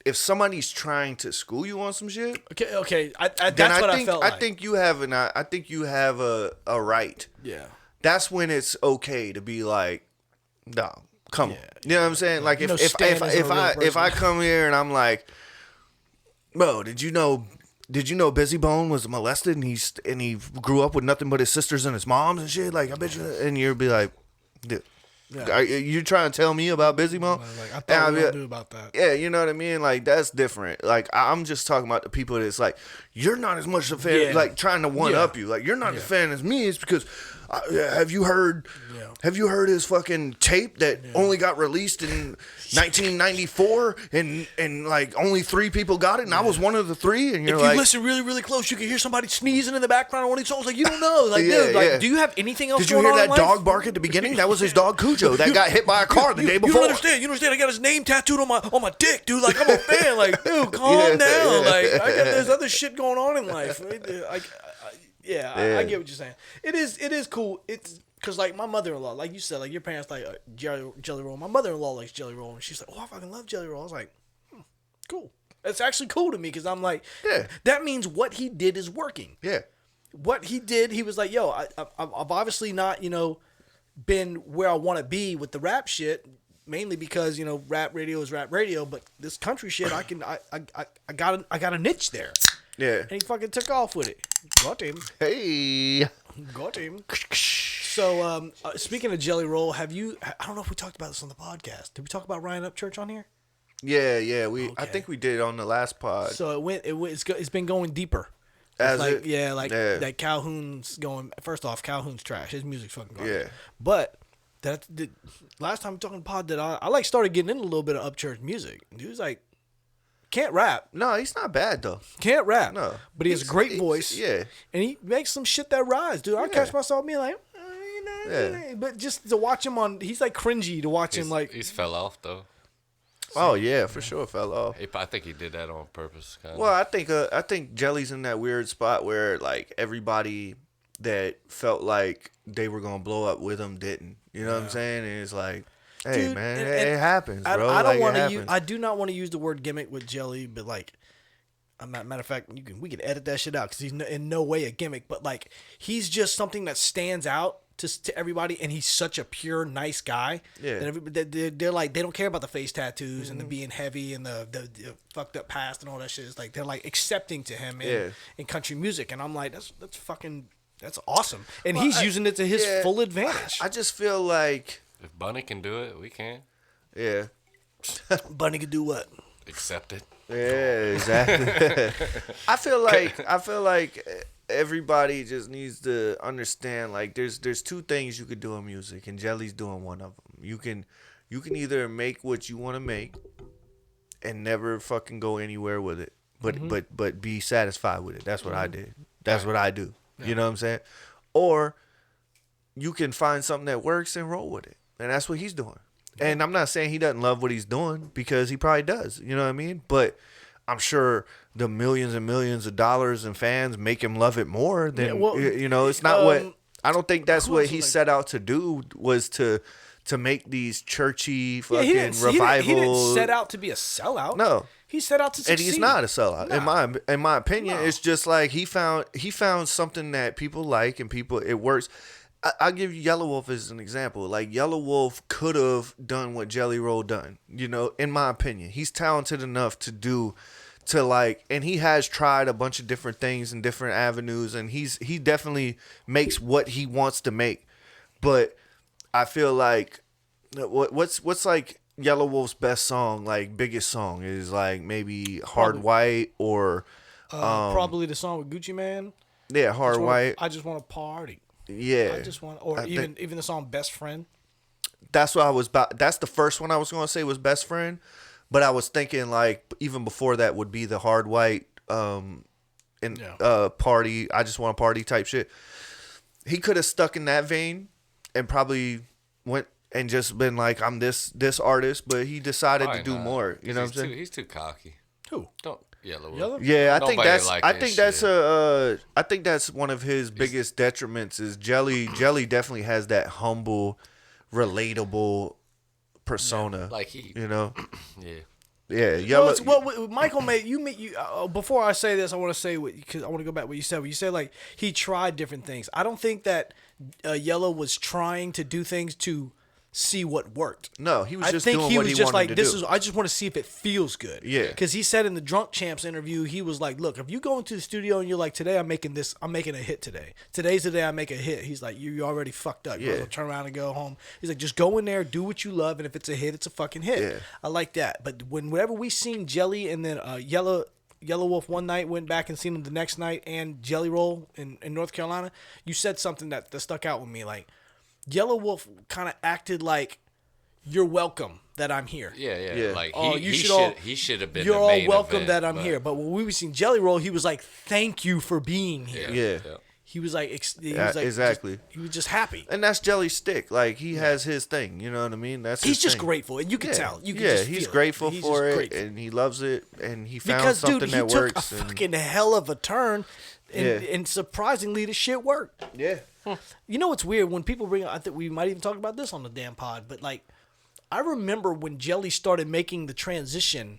if somebody's trying to school you on some shit, Okay, that's then what I think I felt like. I think you have a right. Yeah. That's when it's okay to be like, no, come on. Yeah. You know what I'm saying? Like if Stan isn't a real if I person. come here and I'm like, bro, did you know Busy Bone was molested and he grew up with nothing but his sisters and his moms and shit? Like I bet you, and you'd be like, dude. Yeah. Are you trying to tell me about Busy Bone? Like, I thought we all knew about that. Yeah, you know what I mean? Like, that's different. Like, I'm just talking about the people that's like, you're not as much a fan, Yeah. like, trying to one-up you. Like, you're not as fan as me. It's because, have you heard his fucking tape that only got released in 1994? And like, only 3 people got it, and I was one of the 3? And you're If like... you listen really, really close, you can hear somebody sneezing in the background on one of these songs. Like, you don't know. Like, Yeah, dude, like, yeah. do you have anything else Did you going hear on that in life? dog bark at the beginning? That was his dog Cujo that got hit by a car the day You before. don't understand. You don't understand. I got his name tattooed on my dick, dude. Like, I'm a fan. Like, dude, calm Yeah, down. yeah. Like, there's other shit going on in life. I get what you're saying. It is cool. It's because like my mother-in-law, like you said, like your parents like jelly roll. My mother-in-law likes jelly roll, and she's like, oh, I fucking love jelly roll. I was like, cool. It's actually cool to me because I'm like, Yeah. that means what he did is working. Yeah. What he did, he was like, yo, I've obviously not, been where I want to be with the rap shit, mainly because, rap radio is rap radio, but this country shit, I got a niche there. Yeah. And he fucking took off with it. Got him. Hey. Got him. So, speaking of jelly roll, I don't know if we talked about this on the podcast. Did we talk about Ryan Upchurch on here? Yeah. I Okay. think we did on the last pod. So it's been going deeper. As Like, it? yeah, like Yeah. that Calhoun's going. First off, Calhoun's trash. His music's fucking garbage. Yeah. But the last time we talking pod that I like started getting into a little bit of Upchurch music. Dude's like, can't rap. No, he's not bad though. Can't rap. No. But he has a great voice. Yeah. And he makes some shit that rides, dude. I catch myself being like, Yeah. But just to watch him he's like cringy to watch him like. He's fell off though. Oh yeah, for sure, fell off. I think he did that on purpose. Kinda. Well, I think Jelly's in that weird spot where like everybody that felt like they were gonna blow up with him didn't. You know what I'm saying? And it's like, hey Dude, man, and it happens, bro. I don't Like, want it to use. happens. I do not want to use the word gimmick with Jelly, but like, matter of fact, we can edit that shit out because he's in no way a gimmick. But like, he's just something that stands out to everybody, and he's such a pure, nice guy. Yeah. That they're like, they don't care about the face tattoos and the being heavy and the fucked up past and all that shit. It's like they're like accepting to him in country music, and I'm like, that's fucking. That's awesome. And he's using it to his full advantage. I just feel like, if Bunny can do it, we can. yeah, Bunny could do what? Accept it. yeah, exactly. I feel like everybody just needs to understand like there's 2 things you could do in music, and Jelly's doing one of them. You can either make what you want to make and never fucking go anywhere with it, but be satisfied with it. That's what I did. That's what I do. Yeah. You know what I'm saying? Or you can find something that works and roll with it, and that's what he's doing. And I'm not saying he doesn't love what he's doing, because he probably does. You know what I mean? But I'm sure the millions and millions of dollars and fans make him love it more than, it's not what, I don't think that's what he set out to do, was to make these churchy fucking revival. He didn't set out to be a sellout. No. He set out to succeed. And he's not a sellout. Nah. In my opinion, it's just like he found something that people like, and it works. I'll give you Yellow Wolf as an example. Like, Yellow Wolf could have done what Jelly Roll done, in my opinion. He's talented enough and he has tried a bunch of different things in different avenues, and he definitely makes what he wants to make. But I feel like what's like Yellow Wolf's best song, like biggest song, is like maybe Hard White or probably the song with Gucci Man. Yeah, Hard White. I just want to party. Yeah. I just want, or I even think the song "Best Friend." that's what I was about. That's the first one I was gonna say was Best Friend, but I was thinking like even before that would be the Hard White and Yeah. party. I just want to party type shit. He could have stuck in that vein and probably went and just been like, I'm this artist, but he decided Probably to do not, more. You know what I'm saying? He's too cocky. Who? Don't Yellow. Yellow? Yeah, I think Nobody that's like I his think that's shit. I think that's one of his biggest detriments is Jelly. Jelly definitely has that humble, relatable persona. Like he, You know? yeah. Yeah, Well, Yellow. it's, what Michael made you. Before I say this, I want to say because I want to go back what you said. What you said, like he tried different things. I don't think that Yellow was trying to do things to see what worked. No, he was I just think doing he what was he just wanted like, to this do. is. I just want to see if it feels good. Yeah. Because he said in the Drunk Champs interview, he was like, "Look, if you go into the studio and you're like, today I'm making this, I'm making a hit today. Today's the day I make a hit." He's like, "You already fucked up. You Yeah. turn around and go home." He's like, "Just go in there, do what you love, and if it's a hit, it's a fucking hit." Yeah. I like that. But whenever we seen Jelly and then Yellow Wolf one night, went back and seen him the next night, and Jelly Roll in North Carolina, you said something that stuck out with me. Like Yellow Wolf kind of acted like, "You're welcome that I'm here." Yeah. Like Oh, he should have been. You're the all main welcome event, that I'm but- here. But when we were seeing Jelly Roll, he was like, "Thank you for being here." Yeah. He was like, exactly. he was just happy. And that's Jelly's stick. Like he has his thing. You know what I mean? That's He's his just thing. grateful, and you can Yeah. tell. You can yeah, just he's feel it. grateful He's for just it, grateful. and he loves it, and he found Because something dude, he that took works. a and, fucking hell of a turn, and, Yeah. and surprisingly, the shit worked. yeah, You know what's weird when people bring? I think we might even talk about this on the damn pod, but like, I remember when Jelly started making the transition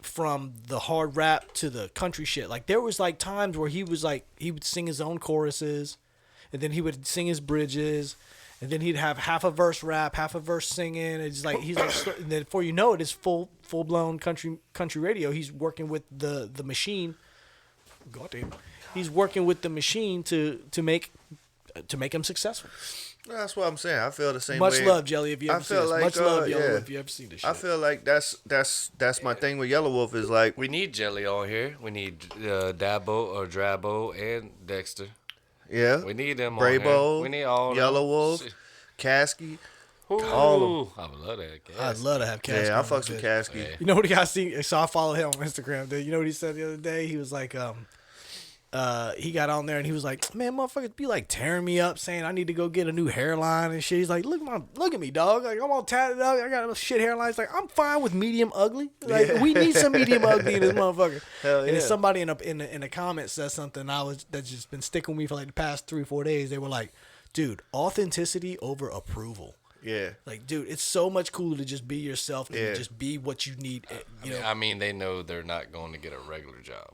from the hard rap to the country shit. Like there was like times where he would sing his own choruses, and then he would sing his bridges, and then he'd have half a verse rap, half a verse singing. It's like he's like, and then before you know it, it's full blown country radio. He's working with the machine. Goddamn, he's working with the machine to make him successful. that's what I'm saying. I feel the same Much way. love, Jelly, if you I ever see feel this. like, Much love, Yellow, yeah. if you ever see this shit. I feel like that's my thing with Yellow Wolf is like We need Jelly on here. We need Dabo or Drabo and Dexter. yeah, We need them on Braybo, here. We need all Yellow them. Wolf, Kasky. Ooh, all of I would love that. I'd love to have Cash. Yeah, I fucks with Kasky. Yeah. You know what he got? So I follow him on Instagram, dude. You know what he said the other day? He was like, he got on there and he was like, "Man, motherfuckers be like tearing me up, saying I need to go get a new hairline and shit." He's like, "Look at me, dog. Like I'm all tatted up. I got a shit hairline." He's like, "I'm fine with medium ugly. Like we need some medium ugly in this motherfucker." Hell And then yeah. somebody in the comments said something that's just been sticking with me for like the past 3-4 days. They were like, "Dude, authenticity over approval." Yeah, Like, dude, it's so much cooler to just be yourself and Yeah. just be what you need. You know. I mean, they know they're not going to get a regular job.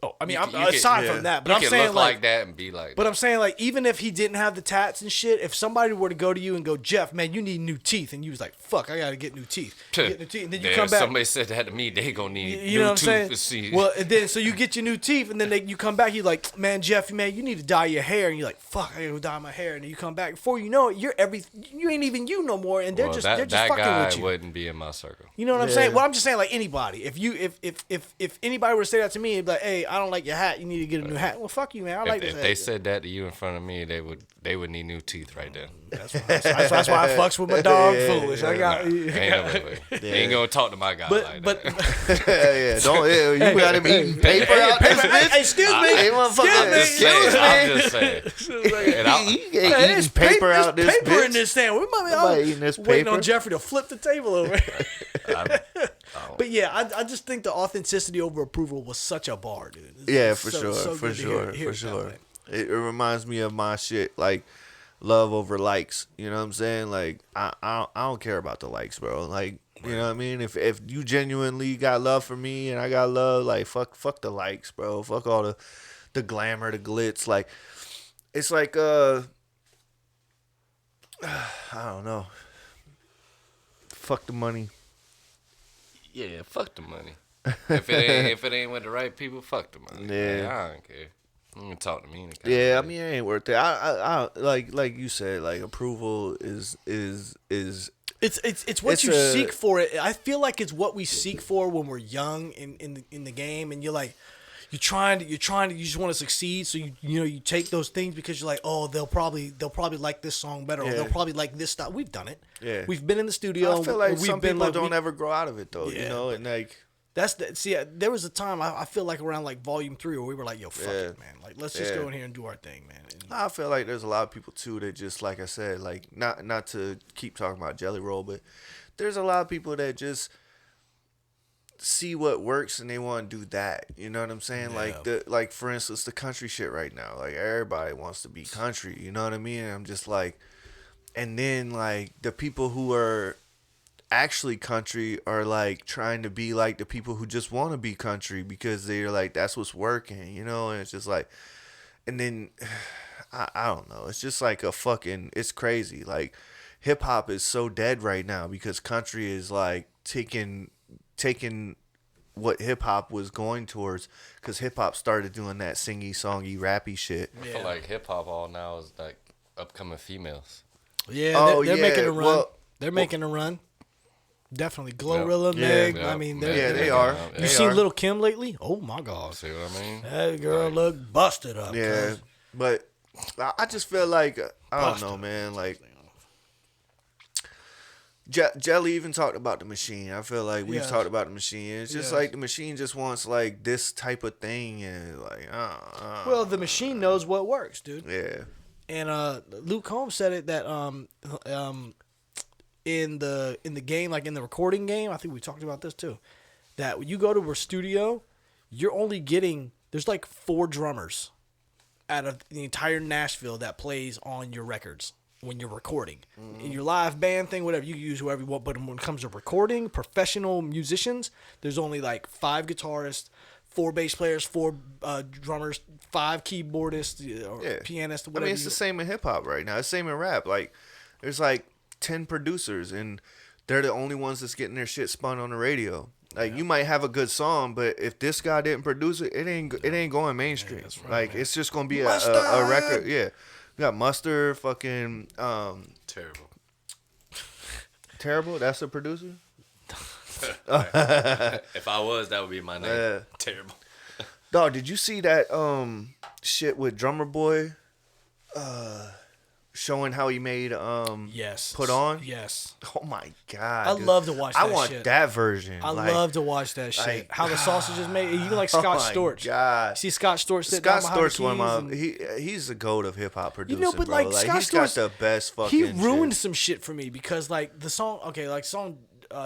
Oh, I mean, You I'm, can- aside yeah. from that, but You I'm can saying look like, like that and be like. but that. I'm saying like, even if he didn't have the tats and shit, if somebody were to go to you and go, "Jeff, man, you need new teeth," and you was like, "Fuck, I gotta get new teeth," you get new teeth, and then you If come back. Somebody said that to me. They gonna need You new know what I'm saying? tooth to see. Well, and then so you get your new teeth, and then you come back. You're like, "Man, Jeff, man, you need to dye your hair," and you're like, "Fuck, I gotta go dye my hair," and then you come back. Before you know it, you ain't even you no more, and they're Well, just that fucking guy with you. wouldn't be in my circle. You know what I'm Yeah. saying? Well, I'm just saying, like anybody. If anybody were to say that to me, it'd be like, "Hey, I don't like your hat. You need to get a new hat." Well, fuck you, man. I like If this they hat. said that to you in front of me, they would need new teeth right there. That's why I fucks with my dog. Foolish. I got. Ain't no way. Ain't gonna talk to my guy like But that. yeah. Don't you got him eating paper out this bitch? hey, excuse me. Hey, motherfucker, I'm just saying. And He ain't Hey, eating paper out there's this paper bitch. in this sandwich. We might be Nobody eating this waiting paper. on Jeffrey to flip the table over. But yeah, I just think the authenticity over approval was such a bar, dude. It's Yeah, so- for sure, so for good to sure, hear for it that sure. way. It reminds me of my shit, like love over likes. You know what I'm saying? Like I don't care about the likes, bro. Like you know what I mean? If you genuinely got love for me and I got love, like fuck the likes, bro. Fuck all the glamour, the glitz. Like it's like I don't know. Fuck the money. Yeah, fuck the money. If it ain't with the right people, fuck the money. Yeah. Man, I don't care. You can talk to me. any kind of Yeah, I way. mean it ain't worth it. I like you said, like approval is It's what It's you a- seek for. It. I feel like it's what we seek for when we're young in the game, and you're like, you're trying to, you just want to succeed. So you take those things because you're like, oh, they'll probably like this song better, or they'll probably like this style. We've done it. Yeah. We've been in the studio. I feel like we've some been people don't ever grow out of it though, and like. There was a time I feel like around like volume 3 where we were like, yo, fuck it, man. Like, let's just go in here and do our thing, man. And I feel like there's a lot of people too that just, like I said, like not to keep talking about Jelly Roll, but there's a lot of people that just see what works and they want to do that. You know what I'm saying? Yeah. Like for instance, the country shit right now. Like everybody wants to be country. You know what I mean? And I'm just like, and then like the people who are actually country are like trying to be like the people who just want to be country because they're like that's what's working, you know. And it's just like, and then I don't know, it's just like it's crazy. Like hip hop is so dead right now because country is like taking what hip hop was going towards, because hip hop started doing that singy songy rappy shit. I feel like hip hop all now is like upcoming females. Yeah, they're making a run. They're making a run. Definitely. Glorilla, Meg. I mean, they are. You seen Lil' Kim lately? Oh, my God. See what I mean? That girl look busted up. Yeah, but I just feel like, I don't know, man. Like, Jelly even talked about the machine. I feel like we've talked about the machine. It's just like the machine just wants, like, this type of thing. And, like, well, the machine knows what works, dude. Yeah. And Luke Combs said it that in the game, like in the recording game, I think we talked about this too, that when you go to a studio, you're only getting, there's like 4 drummers out of the entire Nashville that plays on your records when you're recording. In your live band thing, whatever, you can use whoever you want, but when it comes to recording, professional musicians, there's only like 5 guitarists, 4 bass players, 4 drummers, 5 keyboardists, or pianists, whatever. I mean, it's the same in hip hop right now. It's the same in rap. Like, there's like 10 producers and they're the only ones that's getting their shit spun on the radio. Like you might have a good song, but if this guy didn't produce it, it ain't going mainstream. Yeah, right, like man. It's just gonna be a record. Yeah, we got Mustard, fucking terrible. That's a producer. If I was, that would be my name. Terrible. Dog, did you see that shit with Drummer Boy? Showing how he made Put On? Yes. Oh my God. I love to watch that shit. I want that version. I love to watch that shit. Like, how the sausage is made. Even like Scott Storch. God. See Scott Storch sitting Scott down behind Storch one of my he's the goat of hip hop producing, but bro. like Scott he's Storch, got the best fucking he ruined shit. some shit for me because like the song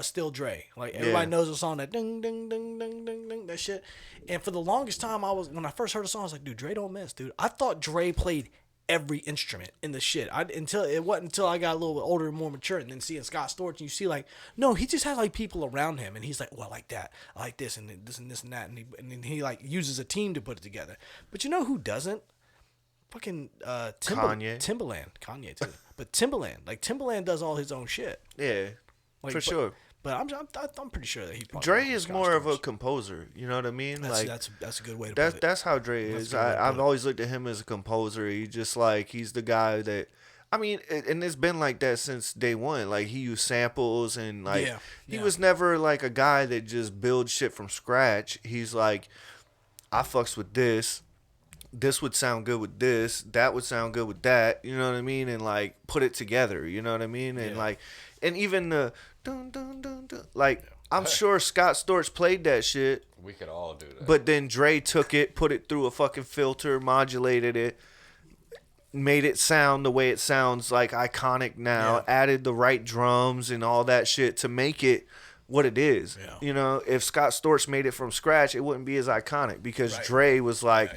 Still Dre. Like everybody knows the song that ding ding ding ding ding ding that shit. And for the longest time when I first heard the song, I was like, dude, Dre don't miss, dude. I thought Dre played every instrument in the shit. It wasn't until I got a little bit older and more mature, and then seeing Scott Storch, and you see like, no, he just has like people around him, and he's like, well, I like that, I like this, and this and this and that, and then he like uses a team to put it together. But you know who doesn't? Fucking Timbaland. Kanye too. But Timbaland does all his own shit. Yeah, for sure. But I'm pretty sure that he. Dre is more of a composer. You know what I mean? That's a good way to put it. That's how Dre is. I've always looked at him as a composer. He's just like he's the guy that. I mean, and it's been like that since day one. Like he used samples and like he was never like a guy that just builds shit from scratch. He's like, I fucks with this. This would sound good with this. That would sound good with that. You know what I mean? And like put it together. You know what I mean? And like, and even the dun dun dun dun. Like I'm sure Scott Storch played that shit. We could all do that. But then Dre took it, put it through a fucking filter, modulated it, made it sound the way it sounds like iconic now. Added the right drums and all that shit to make it what it is. Yeah. You know, if Scott Storch made it from scratch, it wouldn't be as iconic because Dre was like.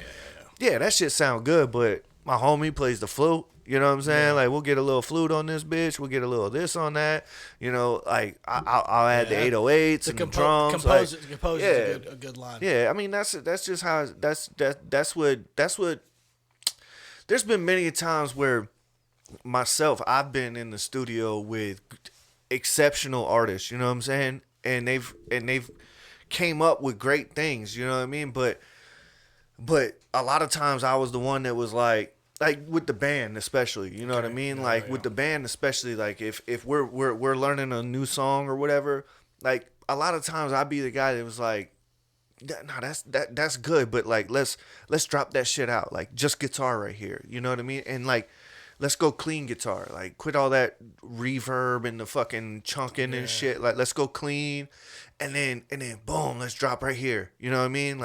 Yeah, that shit sound good, but my homie plays the flute. You know what I'm saying? Like, we'll get a little flute on this bitch. We'll get a little of this on that. You know, like, I'll add the 808s and the drums. Compose is a good line. Yeah, I mean, that's just how, that's what, there's been many times where I've been in the studio with exceptional artists, you know what I'm saying? And they've came up with great things, you know what I mean? But a lot of times I was the one that was like with the band especially, you know what I mean? With the band especially, like if we're learning a new song or whatever, like a lot of times I'd be the guy that was like, that's good, but like let's drop that shit out. Like just guitar right here. You know what I mean? And like let's go clean guitar. Like quit all that reverb and the fucking chunking and shit. Like let's go clean, and then boom, let's drop right here. You know what I mean?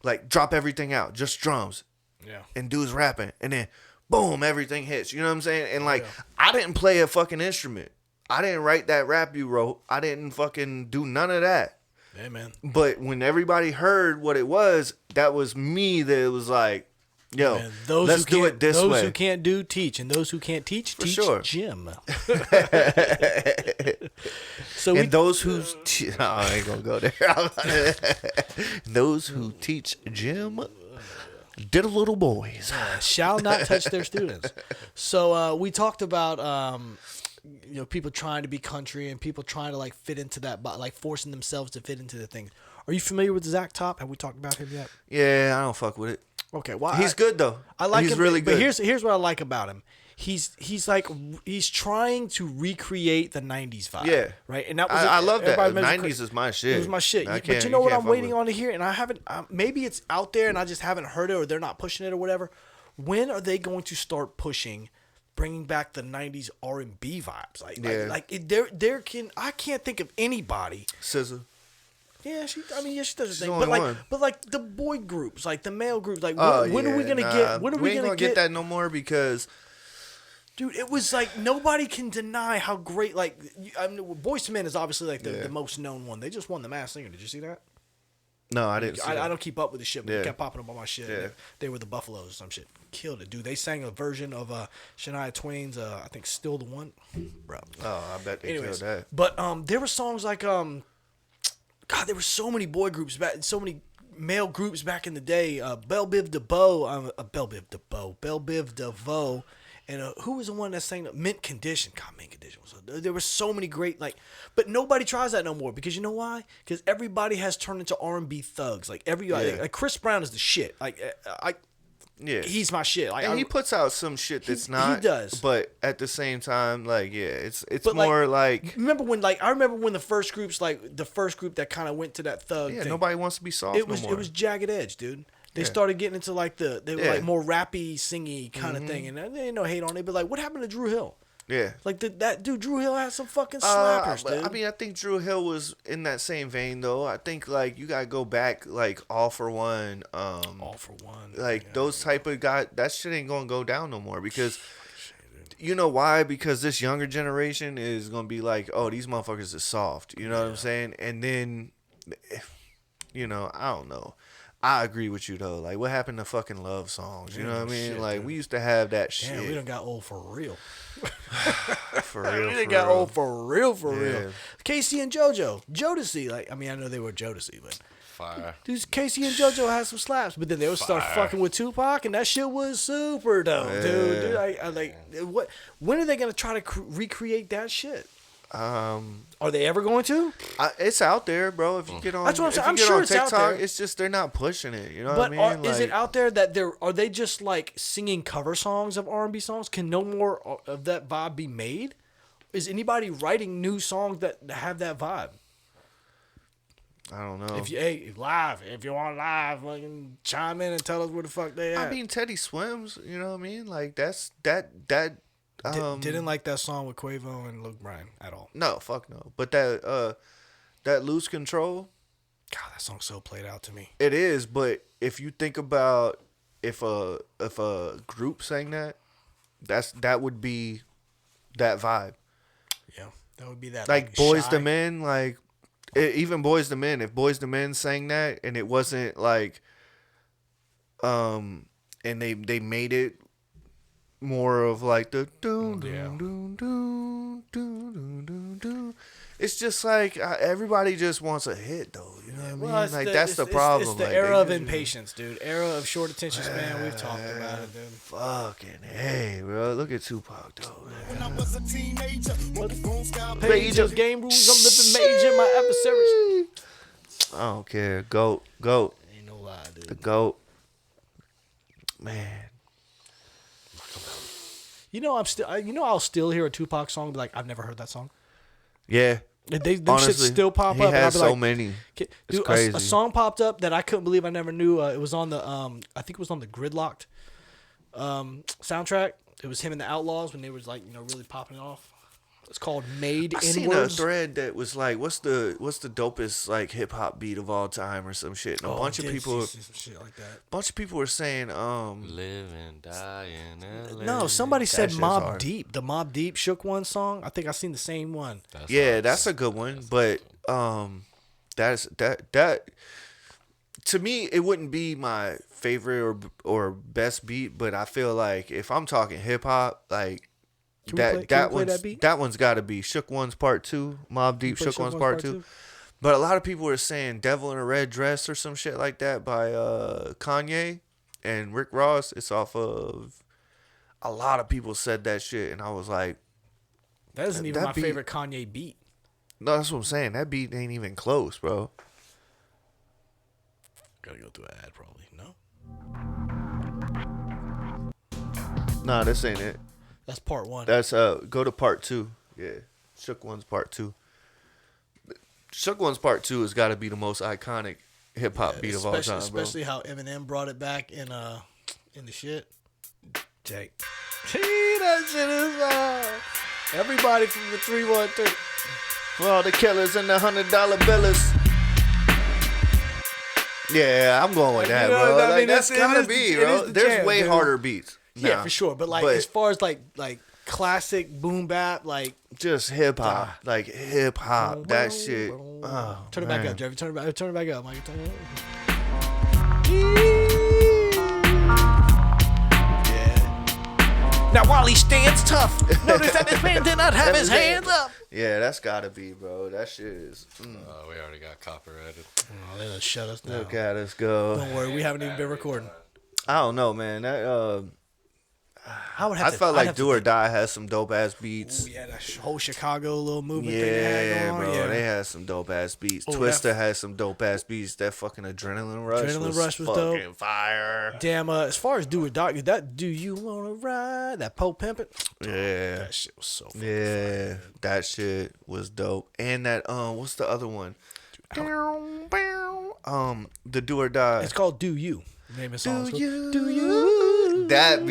Like drop everything out, just drums. Yeah. And dudes rapping, and then boom, everything hits. You know what I'm saying? And like I didn't play a fucking instrument. I didn't write that rap you wrote. I didn't fucking do none of that. Yeah, man. But when everybody heard what it was, that was me that was like, yo, Man, let's do it this way. Those who can't do, teach. And those who can't teach, teach sure. Jim. Those who... I ain't going to go there. Those who teach Jim... diddle boys shall not touch their students. So we talked about people trying to be country and people trying to like fit into that, like forcing themselves to fit into the thing. Are you familiar with Zach Top? Have we talked about him yet? Yeah, I don't fuck with it. Okay, well he's good though. I like him. He's really good. But here's what I like about him. He's trying to recreate the '90s vibe. Yeah, right. And that was I love that. The '90s is my shit. It was my shit. But you know what I'm waiting on to hear, and I haven't. Maybe it's out there, and I just haven't heard it, or they're not pushing it, or whatever. When are they going to start pushing, bringing back the '90s R&B vibes? I can't think of anybody. SZA. Yeah, she does her thing. Only but like the boy groups, like the male groups, like when are we gonna get? When are we gonna get that no more? Because, dude, it was like nobody can deny how great. Like, Boyz II Men is obviously like the most known one. They just won the Masked Singer. Did you see that? No, I didn't. I don't keep up with the shit, but it kept popping up on my shit. Yeah. They were the Buffaloes or some shit. Killed it, dude. They sang a version of Shania Twain's I think "Still the One," bro. Oh, I bet they killed that. But there were songs like God, there were so many boy groups back, so many male groups back in the day. Belle Biv DeVoe, and who was the one that sang Mint Condition? God, Mint Condition was. There were so many great but nobody tries that no more because you know why? Because everybody has turned into R&B thugs. Like like Chris Brown is the shit. Yeah, he's my shit. Like, and he puts out some shit that's not. He does, but at the same time, it's but more like. Remember when I remember when the first groups the first group that kind of went to that thug. Yeah, thing, nobody wants to be soft. It was Jagged Edge, dude. They started getting into they were like more rappy, singy kind of thing, and they ain't no hate on it. But like, what happened to Drew Hill? Yeah, like that dude Drew Hill had some fucking slappers, dude. I mean, I think Drew Hill was in that same vein though. I think like you gotta go back like All for One. All for One. Like those type of guys, that shit ain't gonna go down no more because you know why? Because this younger generation is gonna be like, oh, these motherfuckers is soft. You know what I'm saying? And then, I don't know. I agree with you though. Like, what happened to fucking love songs? You know what I mean? Shit, like, dude. we used to have that shit. Damn, we done got old for real. For real. We done got old for real. Casey and JoJo, Jodeci. Like, I mean, I know they were Jodeci, but fire. Dude, Casey and JoJo had some slaps, but then they would start fucking with Tupac, and that shit was super dope, dude. I like what? When are they gonna try to recreate that shit? Are they ever going to? It's out there, bro. If you get on, that's what I'm saying. I'm sure sure it's TikTok, out there. It's just they're not pushing it. You know what I mean? Is it out there that are they just like singing cover songs of R&B songs? Can no more of that vibe be made? Is anybody writing new songs that have that vibe? I don't know. If you want live, fucking chime in and tell us where the fuck they at. I mean, Teddy Swims. You know what I mean? Like that's that. Didn't like that song with Quavo and Luke Bryan at all. No, fuck no. But that Lose Control. God, that song's so played out to me. It is, but if you think about if a group sang that, that would be that vibe. Yeah, that would be that. Like Boyz II Men, like even Boyz II Men. If Boyz II Men sang that and it wasn't like, and they made it more of like the doom doom doom doom doom doom doom. It's just like everybody just wants a hit though. You know what I mean? Like that's the problem. It's the like, era of impatience, dude. Era of short attention span. We've talked about it, dude. Fucking hey, bro. Look at Tupac though. When I was a teenager, Pages, game rules. I'm living major. My adversaries. I don't care. Goat. Ain't no lie, dude. The GOAT. Man. You know, I'll still hear a Tupac song and be like, I've never heard that song. Yeah. Them Honestly, shit still pop he up. And I'll has be so like, many. Dude, It's crazy. a song popped up that I couldn't believe I never knew. It was on the I think it was on the Gridlocked soundtrack. It was him and the Outlaws when they was like really popping it off. It's called Made I seen a Inwards. thread that was like, what's the dopest like hip hop beat of all time or some shit. And a bunch of people, some shit like that. bunch of people were saying, Live and die in LA. No, somebody said shit's Mobb hard. Deep, the Mobb Deep Shook One song. I think I seen the same one. that's a good one. But that to me, it wouldn't be my favorite or best beat. But I feel like if I'm talking hip hop, like. Can we play that beat? That one's got to be Shook One's Part 2, Mobb Deep, Shook One's Part 2. But a lot of people were saying Devil in a Red Dress or some shit like that by Kanye and Rick Ross. It's off of, a lot of people said that shit. And I was like, That isn't even that my beat- favorite Kanye beat. no, that's what I'm saying. That beat ain't even close, bro. Gotta go through an ad probably. No? Nah, this ain't it. That's part 1. That's, go to Part 2. Yeah, Shook One's Part 2. Shook One's Part 2 has got to be the most iconic hip-hop beat of all time, bro. Especially how Eminem brought it back in the shit. Jake. That shit is everybody from the 313. For all the killers and the $100 billers. Yeah, I'm going with that, You know bro. what I Like, mean? that's It is gotta the- be, it bro. is the There's jam, way dude. harder beats. Yeah, now. for sure. But like as far as like classic boom bap, like just hip hop, like hip hop, that shit. Oh, turn it back man. up, Jeffy. Turn it back up, Mike. Turn it Yeah. Now while he stands tough, notice that this man did not have his hands up. Yeah, that's gotta be, bro. That shit is. We already got copyrighted. Oh, they done shut us down. Look at us go. Don't worry, we haven't even been recording. I don't know, man. That I felt I'd like have Do or Die has some dope ass beats. Ooh, yeah, that whole Chicago little movement thing they had Yeah, going on. bro, Yeah. they had some dope ass beats. Oh, Twister has some dope ass beats. That fucking Adrenaline Rush Adrenaline was Rush was fucking dope. fire. Damn, as far as Do or Die, that Do You Wanna Ride, that Poe Pimpin', Yeah, that shit was so fucking yeah, that shit was dope. And that what's the other one? The Do or Die. It's called Do You. Name of song. Do you? Do You? That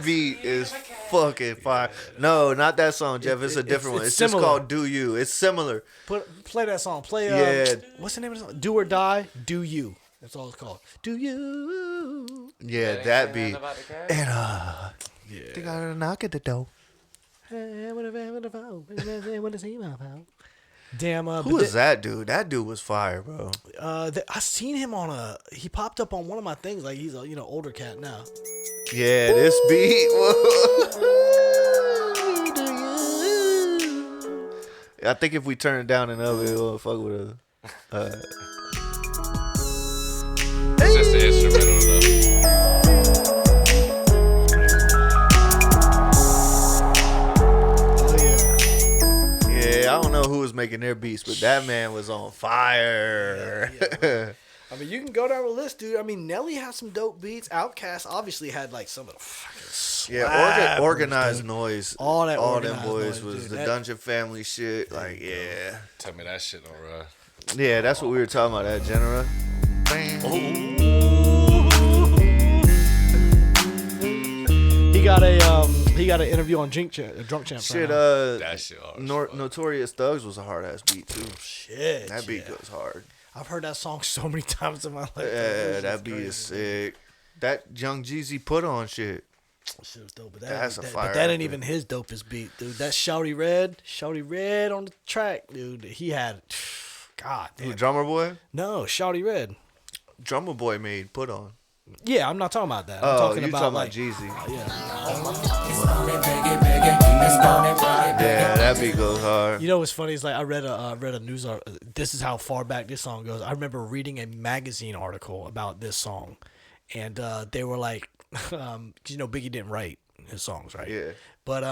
beat is fucking fire. No, not that song, Jeff. It's a different one. it's It's just similar. called Do You. It's similar. Play that song. Play Yeah. What's the name of the song? Do or Die. Do You. That's all it's called. Do You? Yeah, that beat. And Yeah. they got a knock at the door. Damn. Who is that dude? That dude was fire, bro. I seen him on he popped up on one of my things. Like he's a older cat now. Yeah, this beat. I think if we turn it down enough, it'll fuck with us. It's just the instrumental though. Oh yeah. Yeah, I don't know who was making their beats, but that man was on fire. I mean, you can go down the list, dude. I mean, Nelly has some dope beats. Outkast obviously had like some of the fucking Yeah, slappers, organized dude. noise. All that all them Organized boys Noise, was dude. the That- Dungeon Family shit. Like, yeah, Tell me that shit don't run. yeah, that's what we were talking about. That genre. He got an interview on Drunk Champ. Shit, That shit hard. Notorious Thugs was a hard ass beat too. Shit. That beat yeah. goes hard. I've heard that song so many times in my life. Yeah, that beat is sick. That Young Jeezy put on shit. Shit was dope, but That's a fire But that ain't record. even his dopest beat, dude. That Shouty Red on the track, dude. He had, God Who, damn. Drummer Boy? No, Shouty Red. Drummer Boy made put on. Yeah, I'm not talking about that. I'm Oh, talking you about talking like, about Jeezy? yeah. Yeah, that beat goes hard. You know what's funny is like I read a news article. This is how far back this song goes. I remember reading a magazine article about this song, and they were like, 'cause you know Biggie didn't write his songs, right? Yeah. But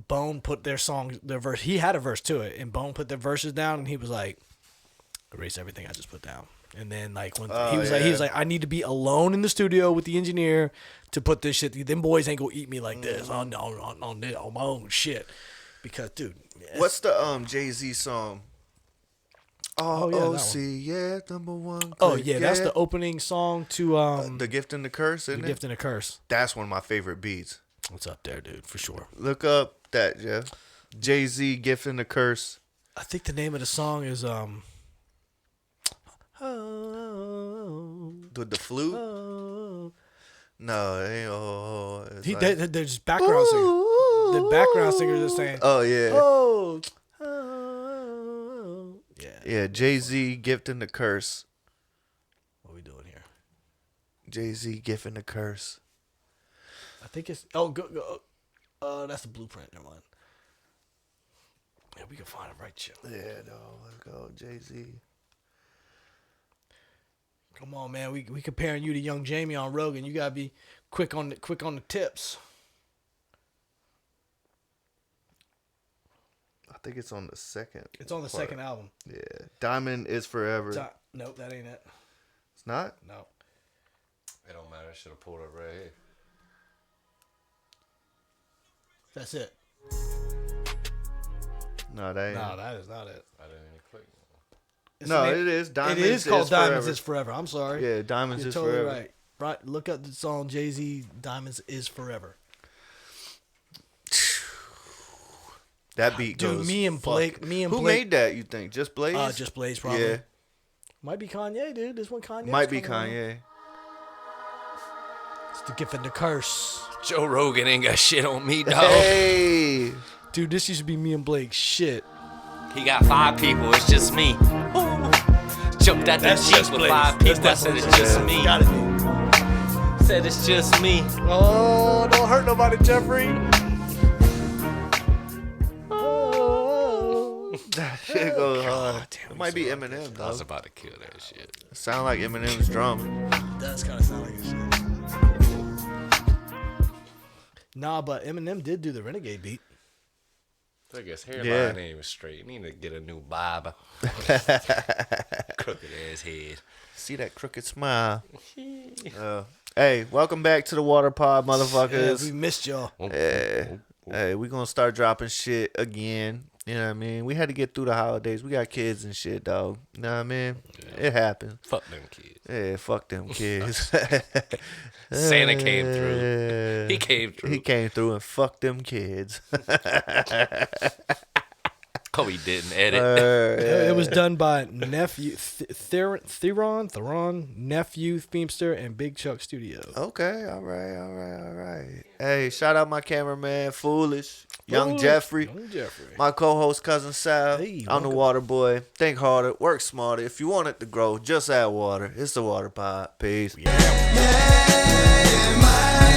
Bone put their verse. He had a verse to it, and Bone put their verses down, and he was like, erase everything I just put down. And then like when he was like, I need to be alone in the studio with the engineer to put this shit. Them boys ain't gonna eat me like this on my own shit. because, dude. What's the Jay-Z song? Oh, yeah, that one. OC, yeah, number one. Oh click, yeah, that's the opening song to The Gift and the Curse, isn't The it? Gift and the Curse. That's one of my favorite beats. It's up there, dude, for sure. Look up that, Jeff. Jay-Z, Gift and the Curse. I think the name of the song is With the flute? No, it ain't. It's there's background singer. The background singers are saying, Oh yeah. Yeah. Yeah, Jay-Z, Gift and the Curse. What are we doing here? Jay-Z, Gift and the Curse. I think it's that's the blueprint. Never mind. Yeah, we can find it right, chill. Yeah, no, let's go, Jay-Z. Come on, man. We comparing you to Young Jamie on Rogan. You gotta be quick on the tips. I think it's on the second. It's on the second album. Yeah, Diamond is Forever. Nope, that ain't it. It's not? No. It don't matter. I should have pulled up right here. That's it. No, that ain't. No, that is not it. I didn't even click. No, it is. Diamonds It is called Forever. Diamonds Is Forever. I'm sorry. Yeah, Diamonds You're is totally Forever. right. Right. Look up the song Jay-Z, Diamonds Is Forever. That beat Dude, goes. me and Blake. Who made that? You think just Blaze? Just Blaze, probably. Yeah, Might be Kanye, dude. This one Kanye. might be Kanye. It's The Gift and the Curse. Joe Rogan ain't got shit on me, dog. Hey, Dude, this used to be me and Blake. Shit. He got 5 people. It's just me. Jumped out that Jeep with 5 people. I said it's just me. Gotta be. Said it's just me. Oh, don't hurt nobody, Jeffrey. Oh. that shit goes hard. damn, It might be so Eminem, I was dog. about to kill that shit. Sound like Eminem's drum. Does kind of sound like a shit. Nah, but Eminem did do the Renegade beat. I guess hairline Yeah. ain't even straight. You need to get a new bob. Crooked ass head. See that crooked smile. Hey, welcome back to the Water Pod, Yeah, motherfuckers. we missed y'all. Hey, we gonna start dropping shit again. You know what I mean? We had to get through the holidays. We got kids and shit, dog. You know what I mean? It happens. Fuck them kids. Yeah, fuck them kids. Santa came through. He came through. He came through and fucked them kids. Oh, he didn't edit. It was done by Nephew Theron, Nephew Themester, and Big Chuck Studio. Okay, all right. Hey, shout out my cameraman, Foolish, Young Jeffrey, my co-host cousin Sal. Hey, I'm the welcome. Water Boy. Think harder, work smarter. If you want it to grow, just add water. It's the Water Pod. Peace. Yeah, my